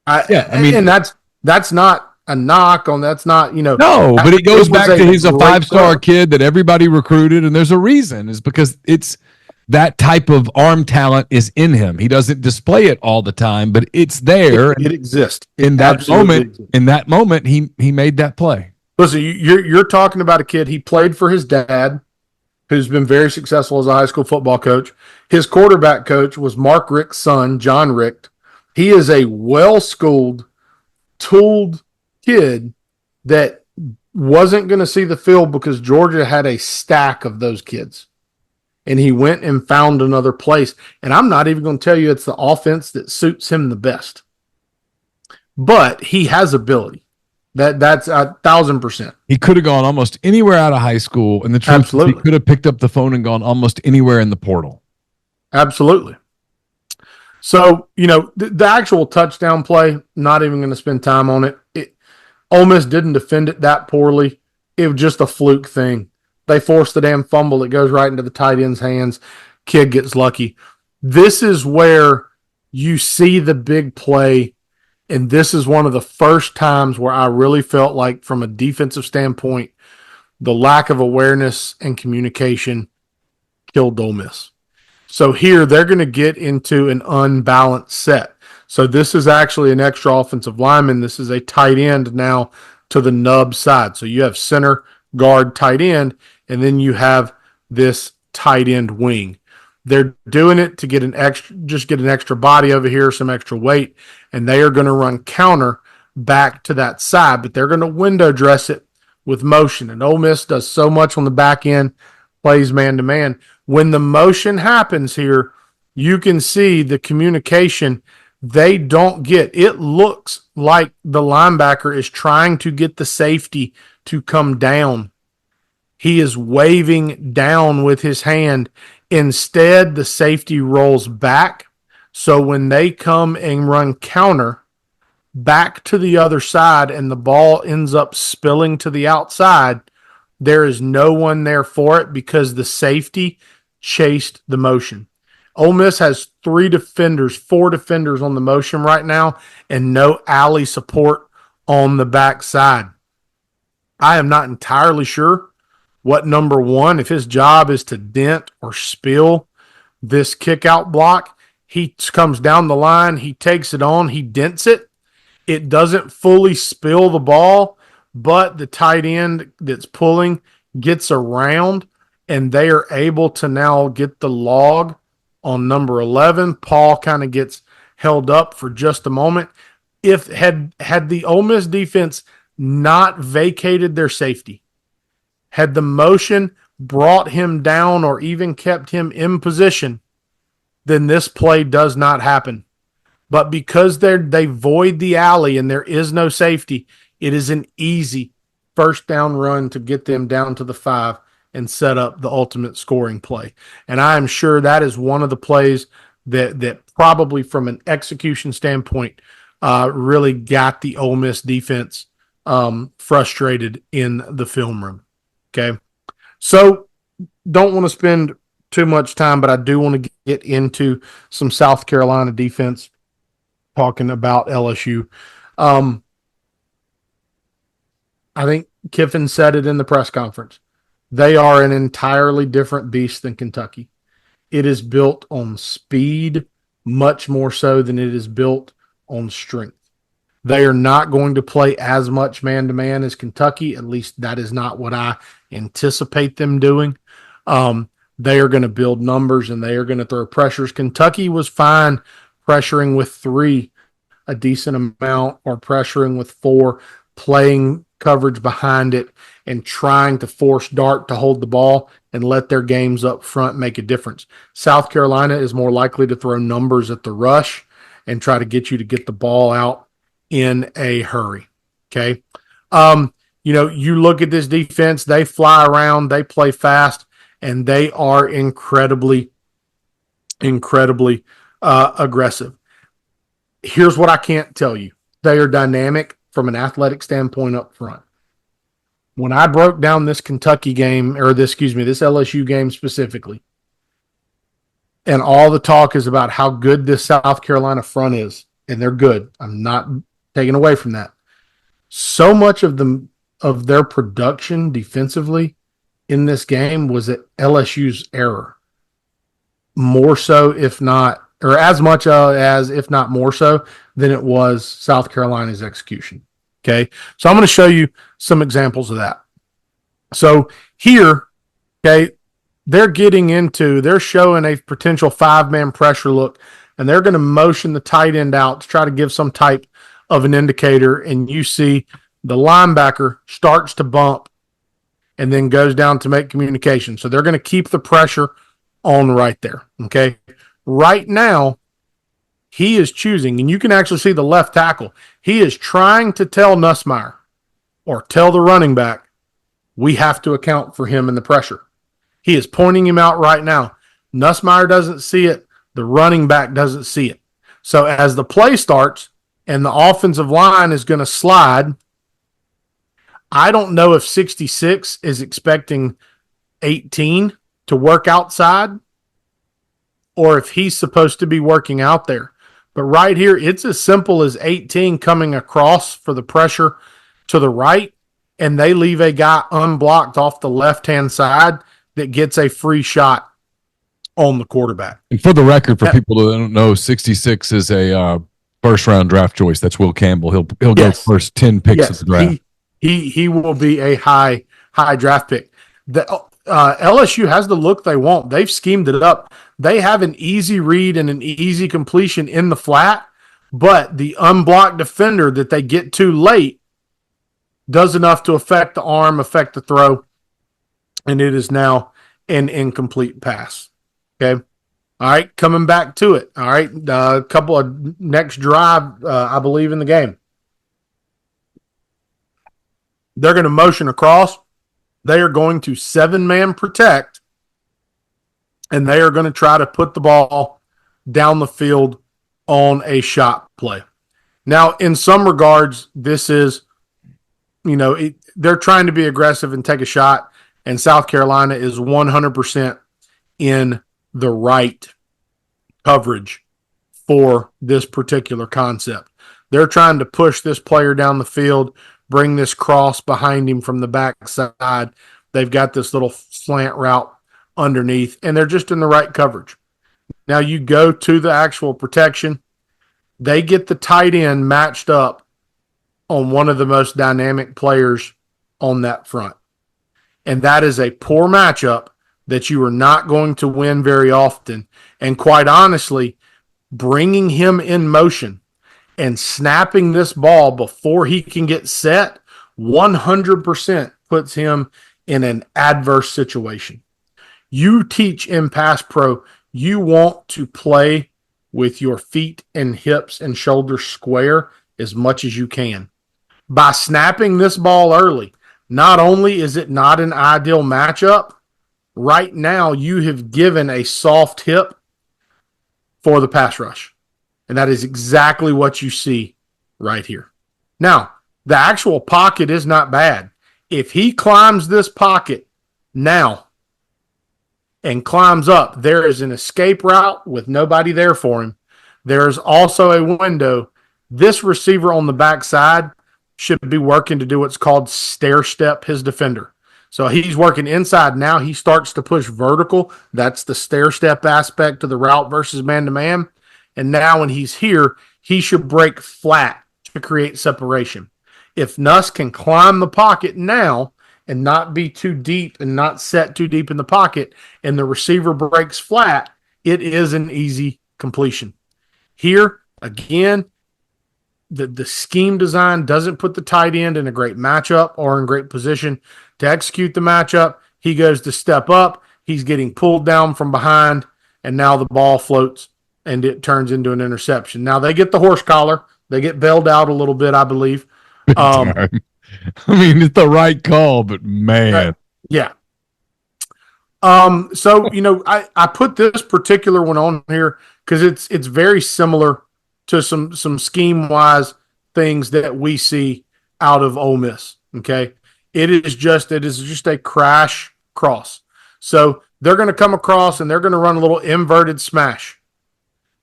And that's not a knock on. That's not No, but it goes back to he's a 5-star kid that everybody recruited, and there's a reason. Is because it's that type of arm talent is in him. He doesn't display it all the time, but it's there. It exists. In that moment, he made that play. Listen, you're talking about a kid. He played for his dad, who's been very successful as a high school football coach. His quarterback coach was Mark Richt's son, John Richt. He is a well-schooled, tooled kid that wasn't going to see the field because Georgia had a stack of those kids. And he went and found another place. And I'm not even going to tell you it's the offense that suits him the best. But he has ability. That's 1,000%. He could have gone almost anywhere out of high school. And the truth is he could have picked up the phone and gone almost anywhere in the portal. Absolutely. So, the actual touchdown play, not even going to spend time on it. Ole Miss didn't defend it that poorly. It was just a fluke thing. They force the damn fumble. It goes right into the tight end's hands. Kid gets lucky. This is where you see the big play, and this is one of the first times where I really felt like, from a defensive standpoint, the lack of awareness and communication killed Ole Miss. So here they're going to get into an unbalanced set. So this is actually an extra offensive lineman. This is a tight end now to the nub side. So you have center, guard, tight end, and then you have this tight end wing. They're doing it to get an extra body over here, some extra weight, and they are going to run counter back to that side, but they're going to window dress it with motion. And Ole Miss does so much on the back end, plays man-to-man. When the motion happens here, you can see the communication they don't get. It looks like the linebacker is trying to get the safety to come down. He is waving down with his hand. Instead, the safety rolls back. So when they come and run counter back to the other side and the ball ends up spilling to the outside, there is no one there for it because the safety chased the motion. Ole Miss has 4 defenders on the motion right now, and no alley support on the backside. I am not entirely sure what number one, if his job is to dent or spill this kick out block. He comes down the line, he takes it on, he dents it. It doesn't fully spill the ball, but the tight end that's pulling gets around, and they are able to now get the log on number 11. Paul kind of gets held up for just a moment. If had the Ole Miss defense not vacated their safety, had the motion brought him down or even kept him in position, then this play does not happen. But because they void the alley and there is no safety, it is an easy first down run to get them down to the 5 and set up the ultimate scoring play. And I am sure that is one of the plays that probably from an execution standpoint really got the Ole Miss defense frustrated in the film room. Okay. So don't want to spend too much time, but I do want to get into some South Carolina defense, talking about LSU. I think Kiffin said it in the press conference. They are an entirely different beast than Kentucky. It is built on speed much more so than it is built on strength. They are not going to play as much man to man as Kentucky. At least that is not what I anticipate them doing. They are going to build numbers and they are going to throw pressures. Kentucky was fine pressuring with 3 a decent amount or pressuring with 4, playing coverage behind it and trying to force Dart to hold the ball and let their games up front make a difference. South Carolina is more likely to throw numbers at the rush and try to get you to get the ball out in a hurry. Okay. You look at this defense, they fly around, they play fast, and they are incredibly aggressive. Here's what I can't tell you. They are dynamic from an athletic standpoint up front. When I broke down this Kentucky game, or this LSU game specifically, and all the talk is about how good this South Carolina front is, and they're good. I'm not taking away from that. So much of their production defensively in this game was at LSU's error. More so, if not, or as much as, if not more so, than it was South Carolina's execution. Okay. So I'm going to show you some examples of that. So here, okay, they're showing a potential 5-man pressure look, and they're going to motion the tight end out to try to give some type of an indicator. And you see the linebacker starts to bump and then goes down to make communication. So they're going to keep the pressure on right there. Okay. Right now, he is choosing, and you can actually see the left tackle. He is trying to tell Nussmeier or tell the running back, we have to account for him in the pressure. He is pointing him out right now. Nussmeier doesn't see it. The running back doesn't see it. So as the play starts and the offensive line is going to slide, I don't know if 66 is expecting 18 to work outside or if he's supposed to be working out there. But right here, it's as simple as 18 coming across for the pressure to the right, and they leave a guy unblocked off the left-hand side that gets a free shot on the quarterback. And for the record, for people who don't know, 66 is a first-round draft choice. That's Will Campbell. He'll go first 10 picks of the draft. He will be a high draft pick. LSU has the look they want. They've schemed it up. They have an easy read and an easy completion in the flat, but the unblocked defender that they get to late does enough to affect the arm, affect the throw, and it is now an incomplete pass. Okay. All right. Coming back to it. All right. A couple of next drive, I believe, in the game. They're going to motion across. They are going to 7-man protect, and they are going to try to put the ball down the field on a shot play. Now, in some regards, this is, they're trying to be aggressive and take a shot, and South Carolina is 100% in the right coverage for this particular concept. They're trying to push this player down the field, bring this cross behind him from the backside. They've got this little slant route underneath, and they're just in the right coverage. Now you go to the actual protection. They get the tight end matched up on one of the most dynamic players on that front. And that is a poor matchup that you are not going to win very often. And quite honestly, bringing him in motion and snapping this ball before he can get set 100% puts him in an adverse situation. You teach in pass pro, you want to play with your feet and hips and shoulders square as much as you can. By snapping this ball early, not only is it not an ideal matchup, right now you have given a soft hip for the pass rush. And that is exactly what you see right here. Now, the actual pocket is not bad. If he climbs this pocket now and climbs up, there is an escape route with nobody there for him. There is also a window. This receiver on the backside should be working to do what's called stair step his defender. So he's working inside. Now he starts to push vertical. That's the stair step aspect of the route versus man to man. And now when he's here, he should break flat to create separation. If Nuss can climb the pocket now and not be too deep and not set too deep in the pocket, and the receiver breaks flat, it is an easy completion. Here, again, the scheme design doesn't put the tight end in a great matchup or in great position to execute the matchup. He goes to step up. He's getting pulled down from behind, and now the ball floats and it turns into an interception. Now they get the horse collar. They get bailed out a little bit, I believe. I mean, it's the right call, but man. Yeah. So, I put this particular one on here because it's very similar to some scheme-wise things that we see out of Ole Miss, okay? It is just a crash cross. So they're going to come across and they're going to run a little inverted smash.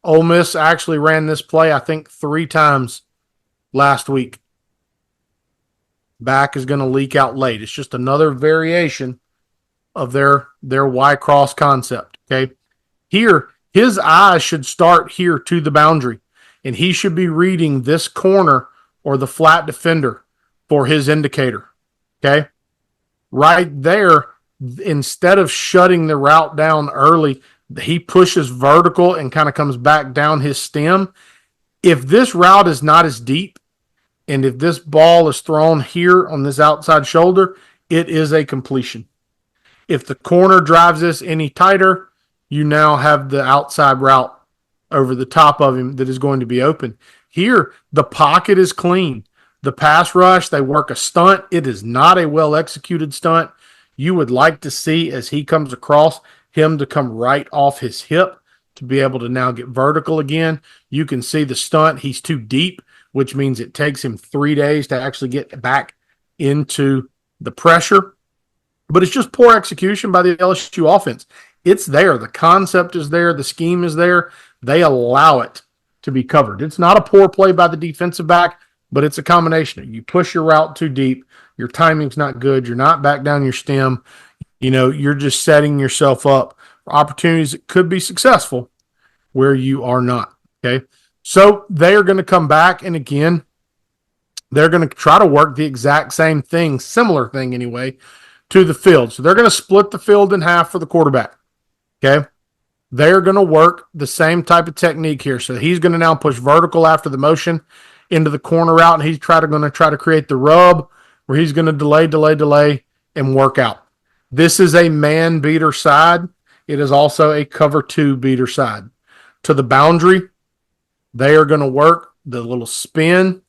Ole Miss actually ran this play, I think, 3 times last week. Back is going to leak out late. It's just another variation of their Y cross concept, okay? Here, his eyes should start here to the boundary, and he should be reading this corner or the flat defender for his indicator, okay? Right there, instead of shutting the route down early, he pushes vertical and kind of comes back down his stem. If this route is not as deep, and if this ball is thrown here on this outside shoulder, it is a completion. If the corner drives this any tighter, you now have the outside route over the top of him that is going to be open. Here, the pocket is clean. The pass rush, they work a stunt. It is not a well-executed stunt. You would like to see, as he comes across, him to come right off his hip to be able to now get vertical again. You can see the stunt. He's too deep, which means it takes him 3 days to actually get back into the pressure. But it's just poor execution by the LSU offense. It's there. The concept is there. The scheme is there. They allow it to be covered. It's not a poor play by the defensive back, but it's a combination. You push your route too deep. Your timing's not good. You're not back down your stem. You're just setting yourself up for opportunities that could be successful where you are not. Okay. So they are going to come back, and again, they're going to try to work the exact same thing, similar thing anyway, to the field. So they're going to split the field in half for the quarterback. Okay. They're going to work the same type of technique here. So he's going to now push vertical after the motion into the corner route, and he's going to try to create the rub where he's going to delay, and work out. This is a man beater side. It is also a cover 2 beater side. To the boundary, they are going to work the little spin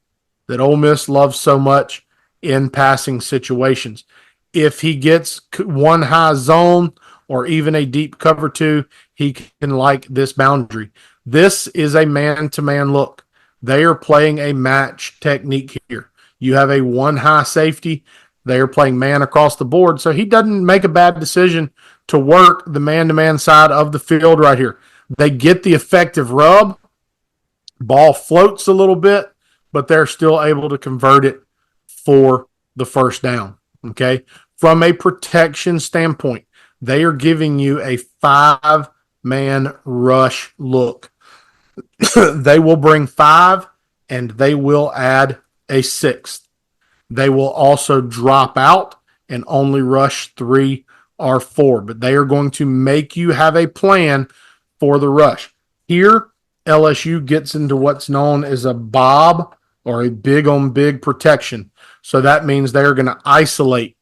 that Ole Miss loves so much in passing situations. If he gets one high zone or even a deep cover 2, he can like this boundary. This is a man-to-man look. They are playing a match technique here. You have a one high safety. They are playing man across the board, so he doesn't make a bad decision to work the man-to-man side of the field right here. They get the effective rub. Ball floats a little bit, but they're still able to convert it for the first down, okay? From a protection standpoint, they are giving you a 5-man rush look. They will bring 5, and they will add a 6th. They will also drop out and only rush 3 or 4, but they are going to make you have a plan for the rush. Here, LSU gets into what's known as a bob or a big-on-big protection. So that means they are going to isolate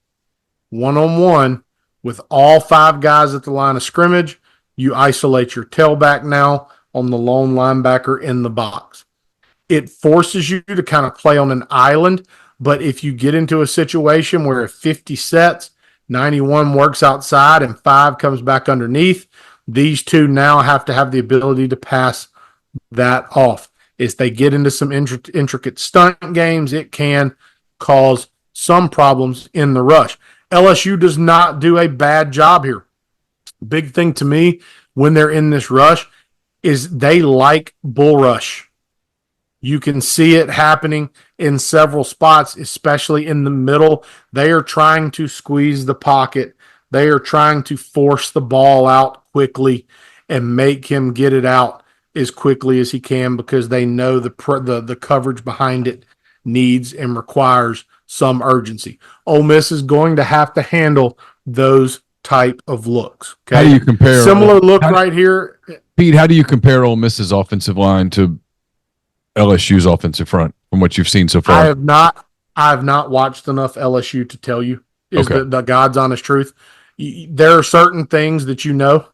one-on-one with all 5 guys at the line of scrimmage. You isolate your tailback now on the lone linebacker in the box. It forces you to kind of play on an island, but if you get into a situation where 50 sets, 91 works outside, and 5 comes back underneath, these 2 now have to have the ability to pass that off. As they get into some intricate stunt games, it can cause some problems in the rush. LSU does not do a bad job here. Big thing to me when they're in this rush is they like bull rush. You can see it happening in several spots, especially in the middle. They are trying to squeeze the pocket. They are trying to force the ball out quickly and make him get it out as quickly as he can because they know the coverage behind it needs and requires some urgency. Ole Miss is going to have to handle those type of looks. Okay? How do you compare similar look right here? Pete, how do you compare Ole Miss's offensive line to LSU's offensive front from what you've seen so far? I have not watched enough LSU to tell you is Okay. the God's honest truth. There are certain things that you know,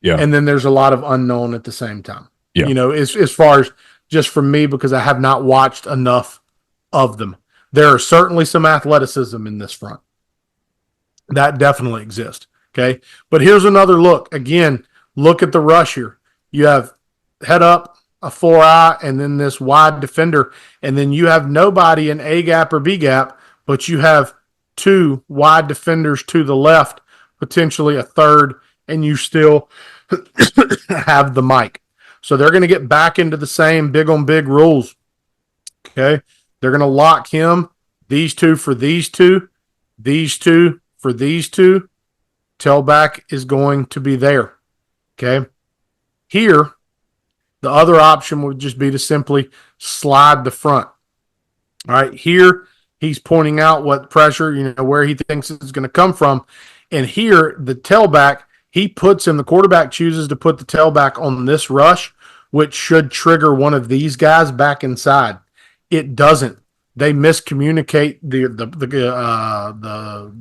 Yeah. and then there's a lot of unknown at the same time. Yeah. You know, as far as just from me, because I have not watched enough of them. There are certainly some athleticism in this front. That definitely exists. Okay. But here's another look. Again, look at the rush here. You have head up, a 4-eye, and then this wide defender. And then you have nobody in A gap or B gap, but you have two wide defenders to the left, potentially a third, and you still have the mic. So they're going to get back into the same big on big rules. Okay. They're going to lock him, these two for these two for these two. Tailback is going to be there. Okay. Here, the other option would just be to simply slide the front. All right. Here, he's pointing out what pressure, where he thinks it's going to come from. And here, the tailback, the quarterback chooses to put the tailback on this rush, which should trigger one of these guys back inside. It doesn't. They miscommunicate the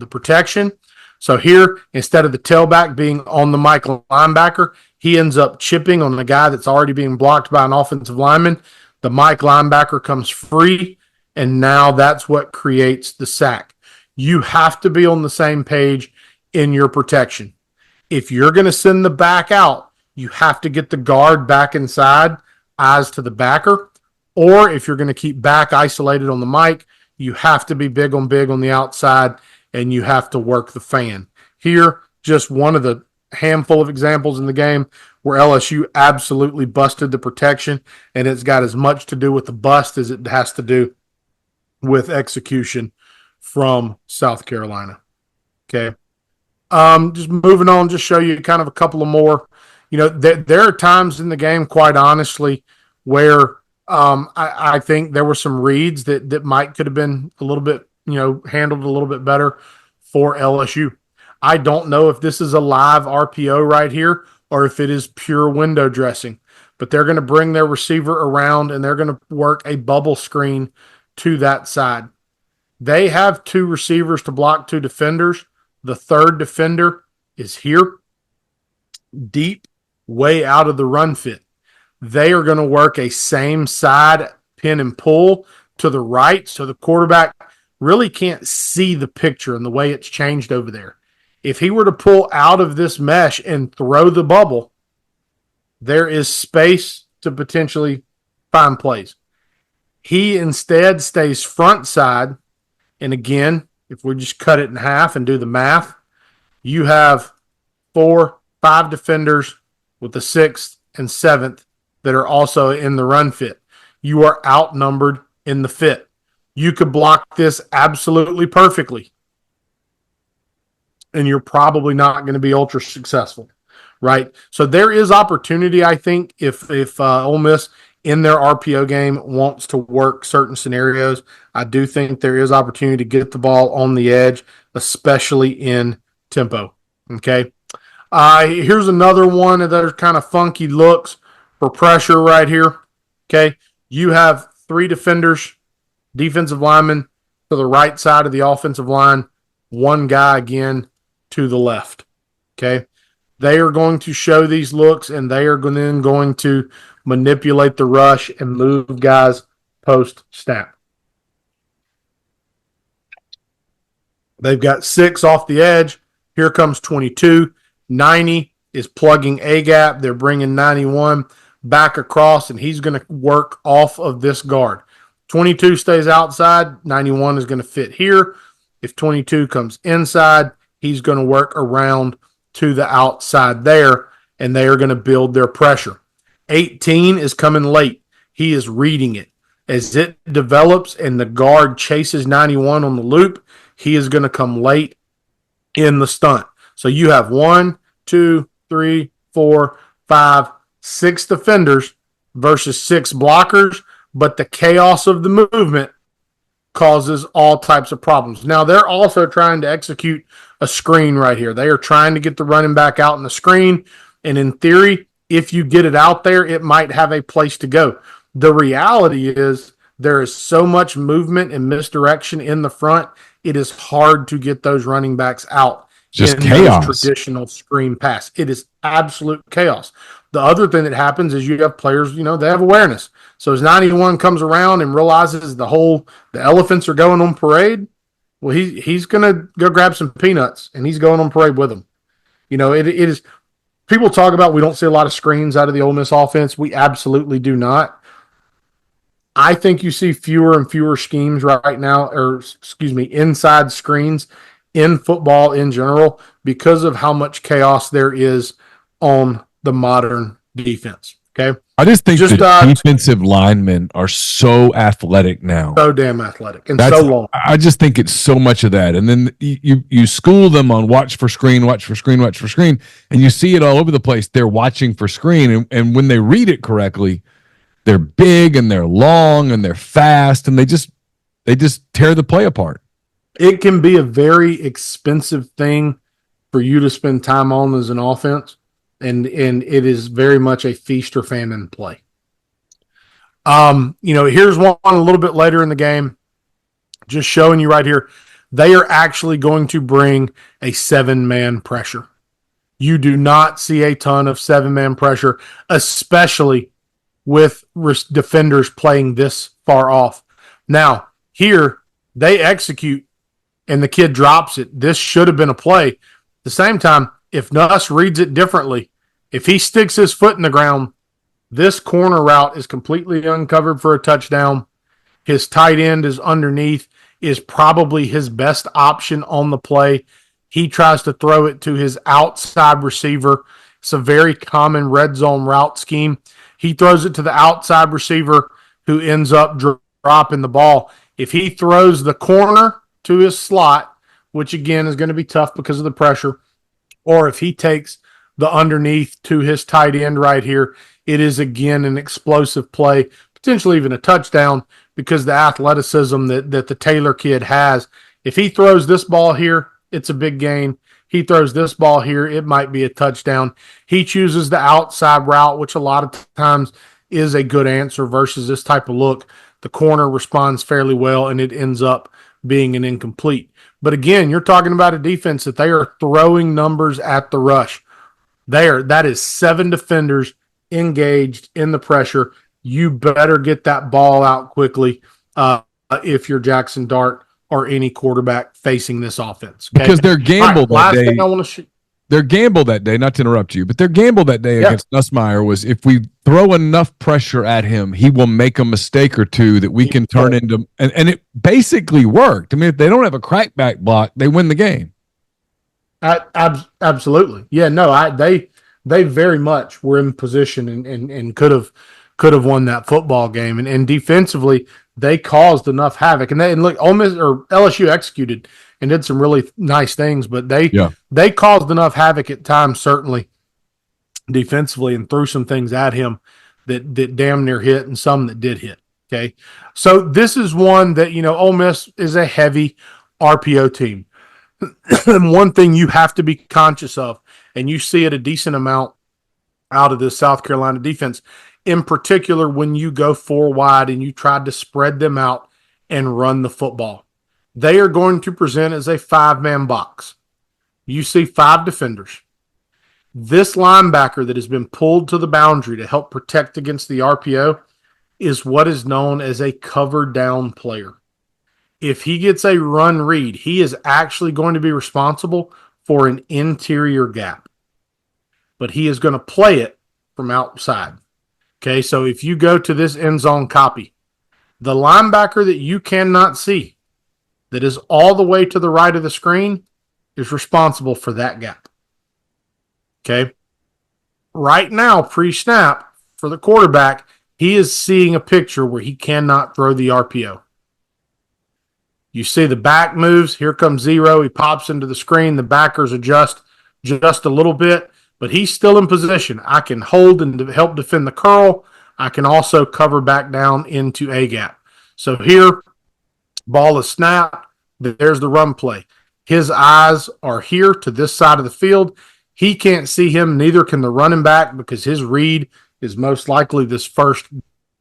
protection. So here, instead of the tailback being on the Mike linebacker, he ends up chipping on the guy that's already being blocked by an offensive lineman. The Mike linebacker comes free, and now that's what creates the sack. You have to be on the same page in your protection. If you're going to send the back out, you have to get the guard back inside, eyes to the backer. Or if you're going to keep back isolated on the mic, you have to be big on the outside, and you have to work the fan. Here, just one of the handful of examples in the game where LSU absolutely busted the protection, and it's got as much to do with the bust as it has to do with execution from South Carolina. Okay. Just moving on, just show you kind of a couple of more. There are times in the game, quite honestly, where I think there were some reads that might could have been a little bit, handled a little bit better for LSU. I don't know if this is a live RPO right here or if it is pure window dressing, but they're going to bring their receiver around and they're going to work a bubble screen to that side. They have two receivers to block two defenders. The third defender is here, deep, way out of the run fit. They are going to work a same side pin and pull to the right, so the quarterback really can't see the picture and the way it's changed over there. If he were to pull out of this mesh and throw the bubble, there is space to potentially find plays. He instead stays front side, and again, if we just cut it in half and do the math, you have 4, 5 defenders with the 6th and 7th that are also in the run fit. You are outnumbered in the fit. You could block this absolutely perfectly, and you're probably not going to be ultra successful, right? So there is opportunity, I think, if Ole Miss in their RPO game wants to work certain scenarios. I do think there is opportunity to get the ball on the edge, especially in tempo. Okay. Here's another one that are kind of funky looks for pressure right here. Okay. You have 3 defenders, defensive linemen to the right side of the offensive line, 1 guy again to the left. Okay. They are going to show these looks, and they are then going to manipulate the rush and move guys post-snap. They've got 6 off the edge. Here comes 22. 90 is plugging A gap. They're bringing 91 back across, and he's going to work off of this guard. 22 stays outside. 91 is going to fit here. If 22 comes inside, he's going to work around to the outside there, and they are going to build their pressure. 18 is coming late. He is reading it. As it develops and the guard chases 91 on the loop, he is going to come late in the stunt. So you have 1, 2, 3, 4, 5, 6 defenders versus 6 blockers, but the chaos of the movement causes all types of problems. Now, they're also trying to execute a screen right here. They are trying to get the running back out in the screen, and in theory, if you get it out there, it might have a place to go. The reality is there is so much movement and misdirection in the front, it is hard to get those running backs out. Just chaos. Traditional screen pass. It is absolute chaos. The other thing that happens is you have players, they have awareness. So as 91 comes around and realizes the elephants are going on parade, well, he's going to go grab some peanuts, and he's going on parade with them. It is – people talk about we don't see a lot of screens out of the Ole Miss offense. We absolutely do not. I think you see fewer and fewer schemes right now, inside screens in football in general because of how much chaos there is on the modern defense. Okay. I just think the defensive linemen are so athletic now. So damn athletic and so long. I just think it's so much of that. And then you school them on watch for screen, and you see it all over the place. They're watching for screen. And when they read it correctly, they're big and they're long and they're fast, and they just tear the play apart. It can be a very expensive thing for you to spend time on as an offense, and it is very much a feast or famine play. Here's one a little bit later in the game, just showing you right here. They are actually going to bring a 7-man pressure. You do not see a ton of 7-man pressure, especially with defenders playing this far off. Now, here, they execute, and the kid drops it. This should have been a play. At the same time, if Nuss reads it differently, if he sticks his foot in the ground, this corner route is completely uncovered for a touchdown. His tight end is underneath, is probably his best option on the play. He tries to throw it to his outside receiver. It's a very common red zone route scheme. He throws it to the outside receiver who ends up dropping the ball. If he throws the corner to his slot, which again is going to be tough because of the pressure, or if he takes the underneath to his tight end right here, it is again an explosive play, potentially even a touchdown because the athleticism that the Taylor kid has. If he throws this ball here, it's a big gain. He throws this ball here, it might be a touchdown. He chooses the outside route, which a lot of times is a good answer versus this type of look. The corner responds fairly well, and it ends up being an incomplete. But again, you're talking about a defense that they are throwing numbers at the rush. That is 7 defenders engaged in the pressure. You better get that ball out quickly if you're Jackson Dart or any quarterback facing this offense. Okay? Because their gamble that day. I want to Their gamble that day, not to interrupt you, but their gamble that day against Nussmeier was if we throw enough pressure at him, he will make a mistake or two that we can turn into – and it basically worked. I mean, if they don't have a crackback block, they win the game. Absolutely. Yeah, no, they very much were in position and could have won that football game. And defensively, they caused enough havoc. And look, Ole Miss or LSU executed and did some really nice things, but they caused enough havoc at times, certainly defensively, and threw some things at him that damn near hit and some that did hit. Okay. So this is one that, Ole Miss is a heavy RPO team. And one thing you have to be conscious of, and you see it a decent amount out of this South Carolina defense, in particular when you go 4 wide and you try to spread them out and run the football. They are going to present as a 5-man box. You see 5 defenders. This linebacker that has been pulled to the boundary to help protect against the RPO is what is known as a cover down player. If he gets a run read, he is actually going to be responsible for an interior gap. But he is going to play it from outside. Okay, so if you go to this end zone copy, the linebacker that you cannot see, that is all the way to the right of the screen, is responsible for that gap. Okay? Right now, pre-snap, for the quarterback, he is seeing a picture where he cannot throw the RPO. You see the back moves. Here comes zero. He pops into the screen. The backers adjust just a little bit, but he's still in position. I can hold and help defend the curl. I can also cover back down into A gap. So here, ball is snapped. There's the run play. His eyes are here to this side of the field. He can't see him. Neither can the running back because his read is most likely this first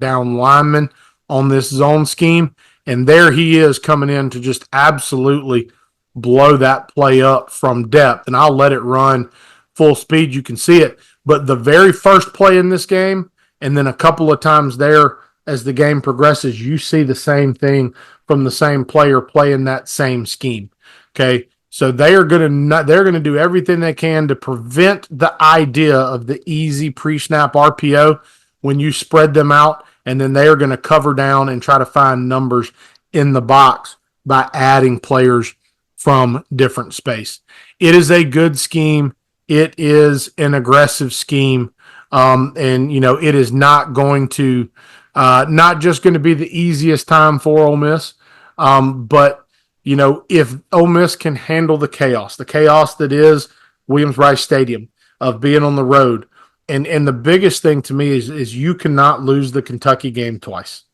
down lineman on this zone scheme. And there he is coming in to just absolutely blow that play up from depth. And I'll let it run full speed. You can see it. But the very first play in this game, and then a couple of times there as the game progresses, you see the same thing from the same player playing that same scheme. Okay. So they're going to do everything they can to prevent the idea of the easy pre-snap RPO when you spread them out, and then they are going to cover down and try to find numbers in the box by adding players from different space. It is a good scheme. It is an aggressive scheme. And, it is not going to, not just going to be the easiest time for Ole Miss, but if Ole Miss can handle the chaos that is Williams-Brice Stadium of being on the road, and the biggest thing to me is you cannot lose the Kentucky game twice.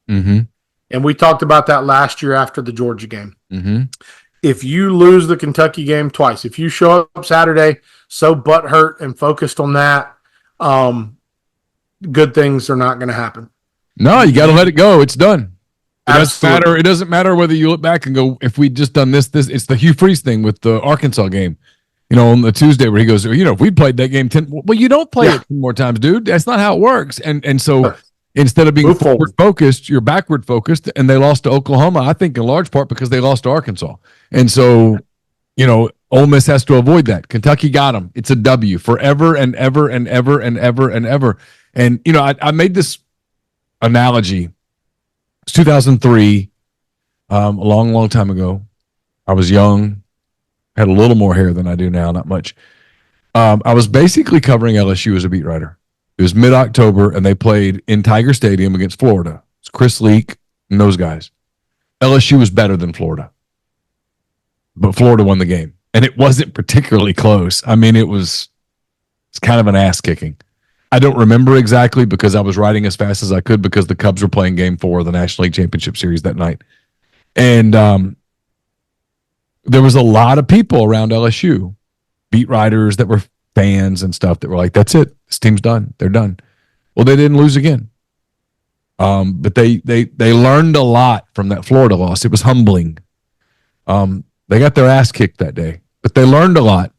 Mm-hmm. And we talked about that last year after the Georgia game. Mm-hmm. If you lose the Kentucky game twice, if you show up Saturday so butthurt and focused on that, good things are not going to happen. No, you got to let it go. It's done. Absolutely. It doesn't matter whether you look back and go, if we just done this. It's the Hugh Freeze thing with the Arkansas game, on the Tuesday where he goes, if we played that game 10, well, you don't play it 10 more times, dude. That's not how it works. And so instead of being forward focused, you're backward focused. And they lost to Oklahoma, I think in large part because they lost to Arkansas. And so, Ole Miss has to avoid that. Kentucky got them. It's a W forever and ever and ever and ever and ever. And, I made this analogy. It's 2003, a long, long time ago. I was young, had a little more hair than I do now, not much. I was basically covering LSU as a beat writer. It was mid-October, and they played in Tiger Stadium against Florida. It's Chris Leak and those guys. LSU was better than Florida, but Florida won the game, and it wasn't particularly close. I mean, it's kind of an ass kicking. I don't remember exactly because I was writing as fast as I could because the Cubs were playing Game 4 of the National League Championship Series that night. And there was a lot of people around LSU, beat writers that were fans and stuff that were like, that's it. This team's done. They're done. Well, they didn't lose again. But they learned a lot from that Florida loss. It was humbling. They got their ass kicked that day, but they learned a lot.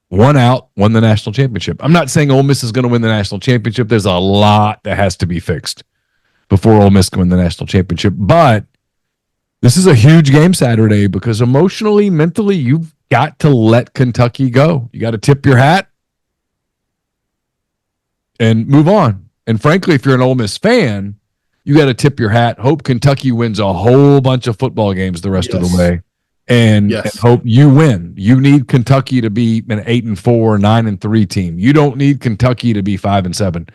Won the national championship. I'm not saying Ole Miss is going to win the national championship. There's a lot that has to be fixed before Ole Miss can win the national championship. But this is a huge game Saturday because emotionally, mentally, you've got to let Kentucky go. You got to tip your hat and move on. And frankly, if you're an Ole Miss fan, you got to tip your hat. Hope Kentucky wins a whole bunch of football games the rest of the way. And hope you win. You need Kentucky to be an 8-4, 9-3 team. You don't need Kentucky to be 5-7.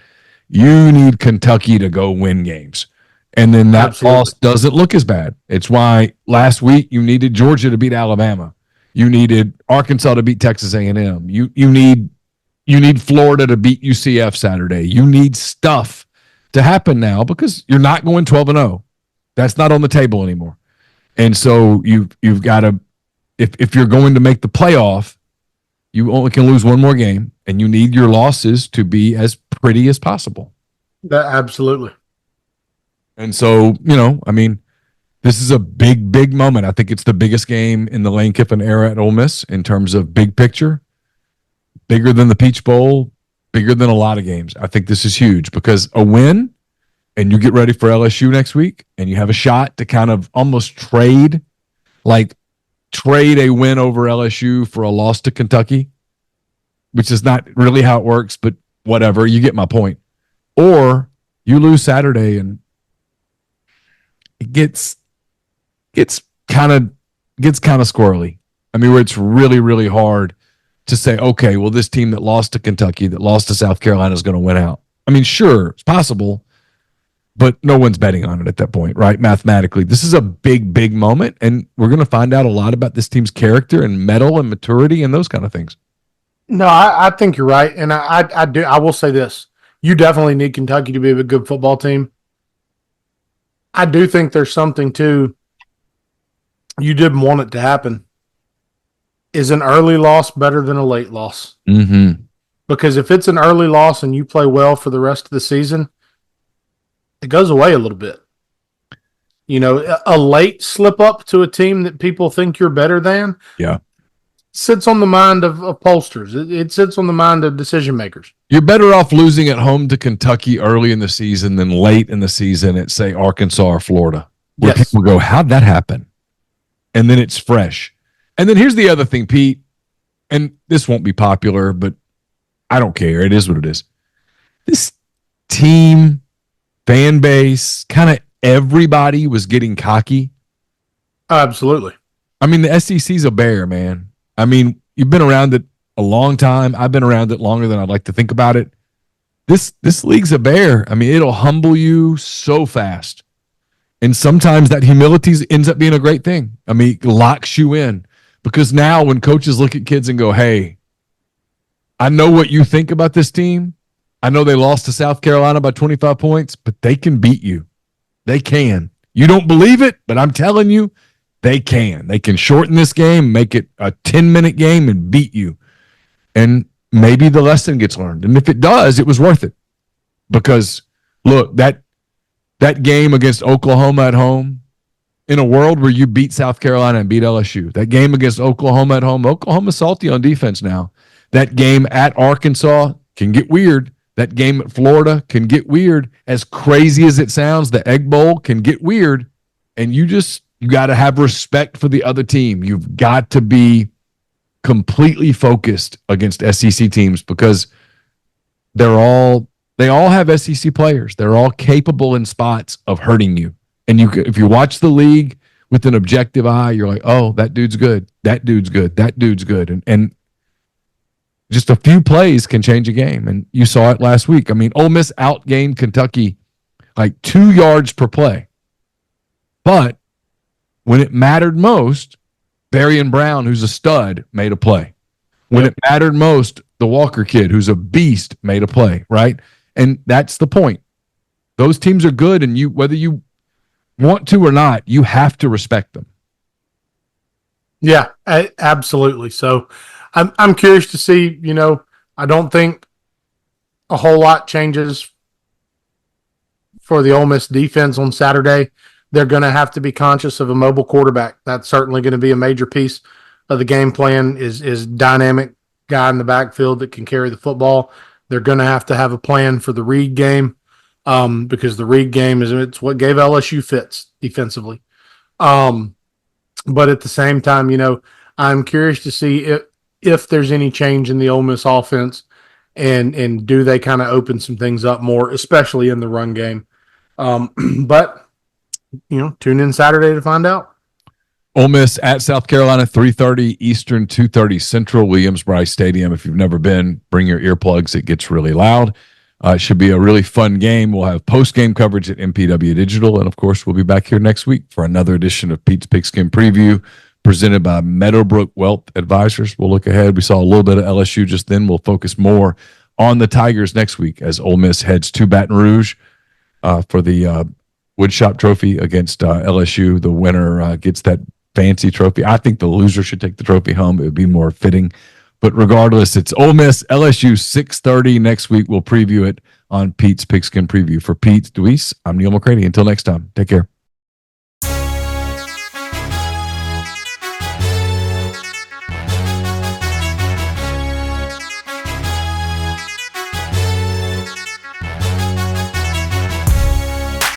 You need Kentucky to go win games. And then that loss doesn't look as bad. It's why last week you needed Georgia to beat Alabama. You needed Arkansas to beat Texas A&M. You need Florida to beat UCF Saturday. You need stuff to happen now because you're not going 12-0. That's not on the table anymore. And so you've got to, if you're going to make the playoff, you only can lose one more game, and you need your losses to be as pretty as possible. Absolutely. And so, this is a big, big moment. I think it's the biggest game in the Lane Kiffin era at Ole Miss in terms of big picture, bigger than the Peach Bowl, bigger than a lot of games. I think this is huge because a win, and you get ready for LSU next week, and you have a shot to kind of almost trade a win over LSU for a loss to Kentucky, which is not really how it works, but whatever. You get my point. Or you lose Saturday, and it gets kind of squirrely. I mean, where it's really, really hard to say, okay, well, this team that lost to Kentucky, that lost to South Carolina is going to win out. I mean, sure, it's possible. but no one's betting on it at that point, right? Mathematically, this is a big, big moment, and we're going to find out a lot about this team's character and mettle and maturity and those kind of things. No, I think you're right, and I do. I will say this: you definitely need Kentucky to be a good football team. I do think there's something to. You didn't want it to happen. Is an early loss better than a late loss? Mm-hmm. Because if it's an early loss and you play well for the rest of the season, it goes away a little bit. You know, a late slip up to a team that people think you're better than, Yeah, sits on the mind of pollsters. It sits on the mind of decision makers. you're better off losing at home to Kentucky early in the season than late in the season at, say, Arkansas or Florida, where Yes. people go, how'd that happen? And then it's fresh. And then here's the other thing, Pete, and this won't be popular, but I don't care. It is what it is. This team, fan base, kind of everybody was getting cocky. Absolutely. I mean, the SEC's a bear, man. I mean, you've been around it a long time. I've been around it longer than I'd like to think about it. This league's a bear. I mean, it'll humble you so fast. And sometimes that humility ends up being a great thing. I mean, it locks you in. Because now when coaches look at kids and go, hey, I know what you think about this team. I know they lost to South Carolina by 25 points, but they can beat you. They can. You don't believe it, but I'm telling you, they can. They can shorten this game, make it a 10-minute game, and beat you. And maybe the lesson gets learned. And if it does, it was worth it. Because, look, that game against Oklahoma at home, in a world where you beat South Carolina and beat LSU, that game against Oklahoma at home, Oklahoma's salty on defense now. That game at Arkansas can get weird. That game at Florida can get weird. As crazy as it sounds, the Egg Bowl can get weird. And you got to have respect for the other team. You've got to be completely focused against SEC teams because they all have SEC players. They're all capable in spots of hurting you. And if you watch the league with an objective eye, you're like, oh, that dude's good. That dude's good. That dude's good. And just a few plays can change a game. And you saw it last week. I mean, Ole Miss outgained Kentucky like 2 yards per play. But when it mattered most, Berrien Brown, who's a stud, made a play. When it mattered most, the Walker kid, who's a beast, made a play, right? And that's the point. Those teams are good, and whether you want to or not, you have to respect them. Yeah, absolutely. So I'm curious to see, I don't think a whole lot changes for the Ole Miss defense on Saturday. They're going to have to be conscious of a mobile quarterback. That's certainly going to be a major piece of the game plan is dynamic guy in the backfield that can carry the football. They're going to have a plan for the Reed game because the Reed game it's what gave LSU fits defensively. But at the same time, I'm curious to see if there's any change in the Ole Miss offense and do they kind of open some things up more, especially in the run game. But tune in Saturday to find out. Ole Miss at South Carolina, 3:30 Eastern, 2:30 Central, Williams-Brice Stadium. If you've never been, bring your earplugs. It gets really loud. It should be a really fun game. We'll have post-game coverage at MPW Digital. And, of course, we'll be back here next week for another edition of Pete's Pigskin Preview presented by Meadowbrook Wealth Advisors. We'll look ahead. We saw a little bit of LSU just then. We'll focus more on the Tigers next week as Ole Miss heads to Baton Rouge for the Woodshop Trophy against LSU. The winner gets that fancy trophy. I think the loser should take the trophy home. It would be more fitting. But regardless, it's Ole Miss, LSU, 6:30 next week. We'll preview it on Pete's Pigskin Preview. For Pete Deweese, I'm Neil McCready. Until next time, take care.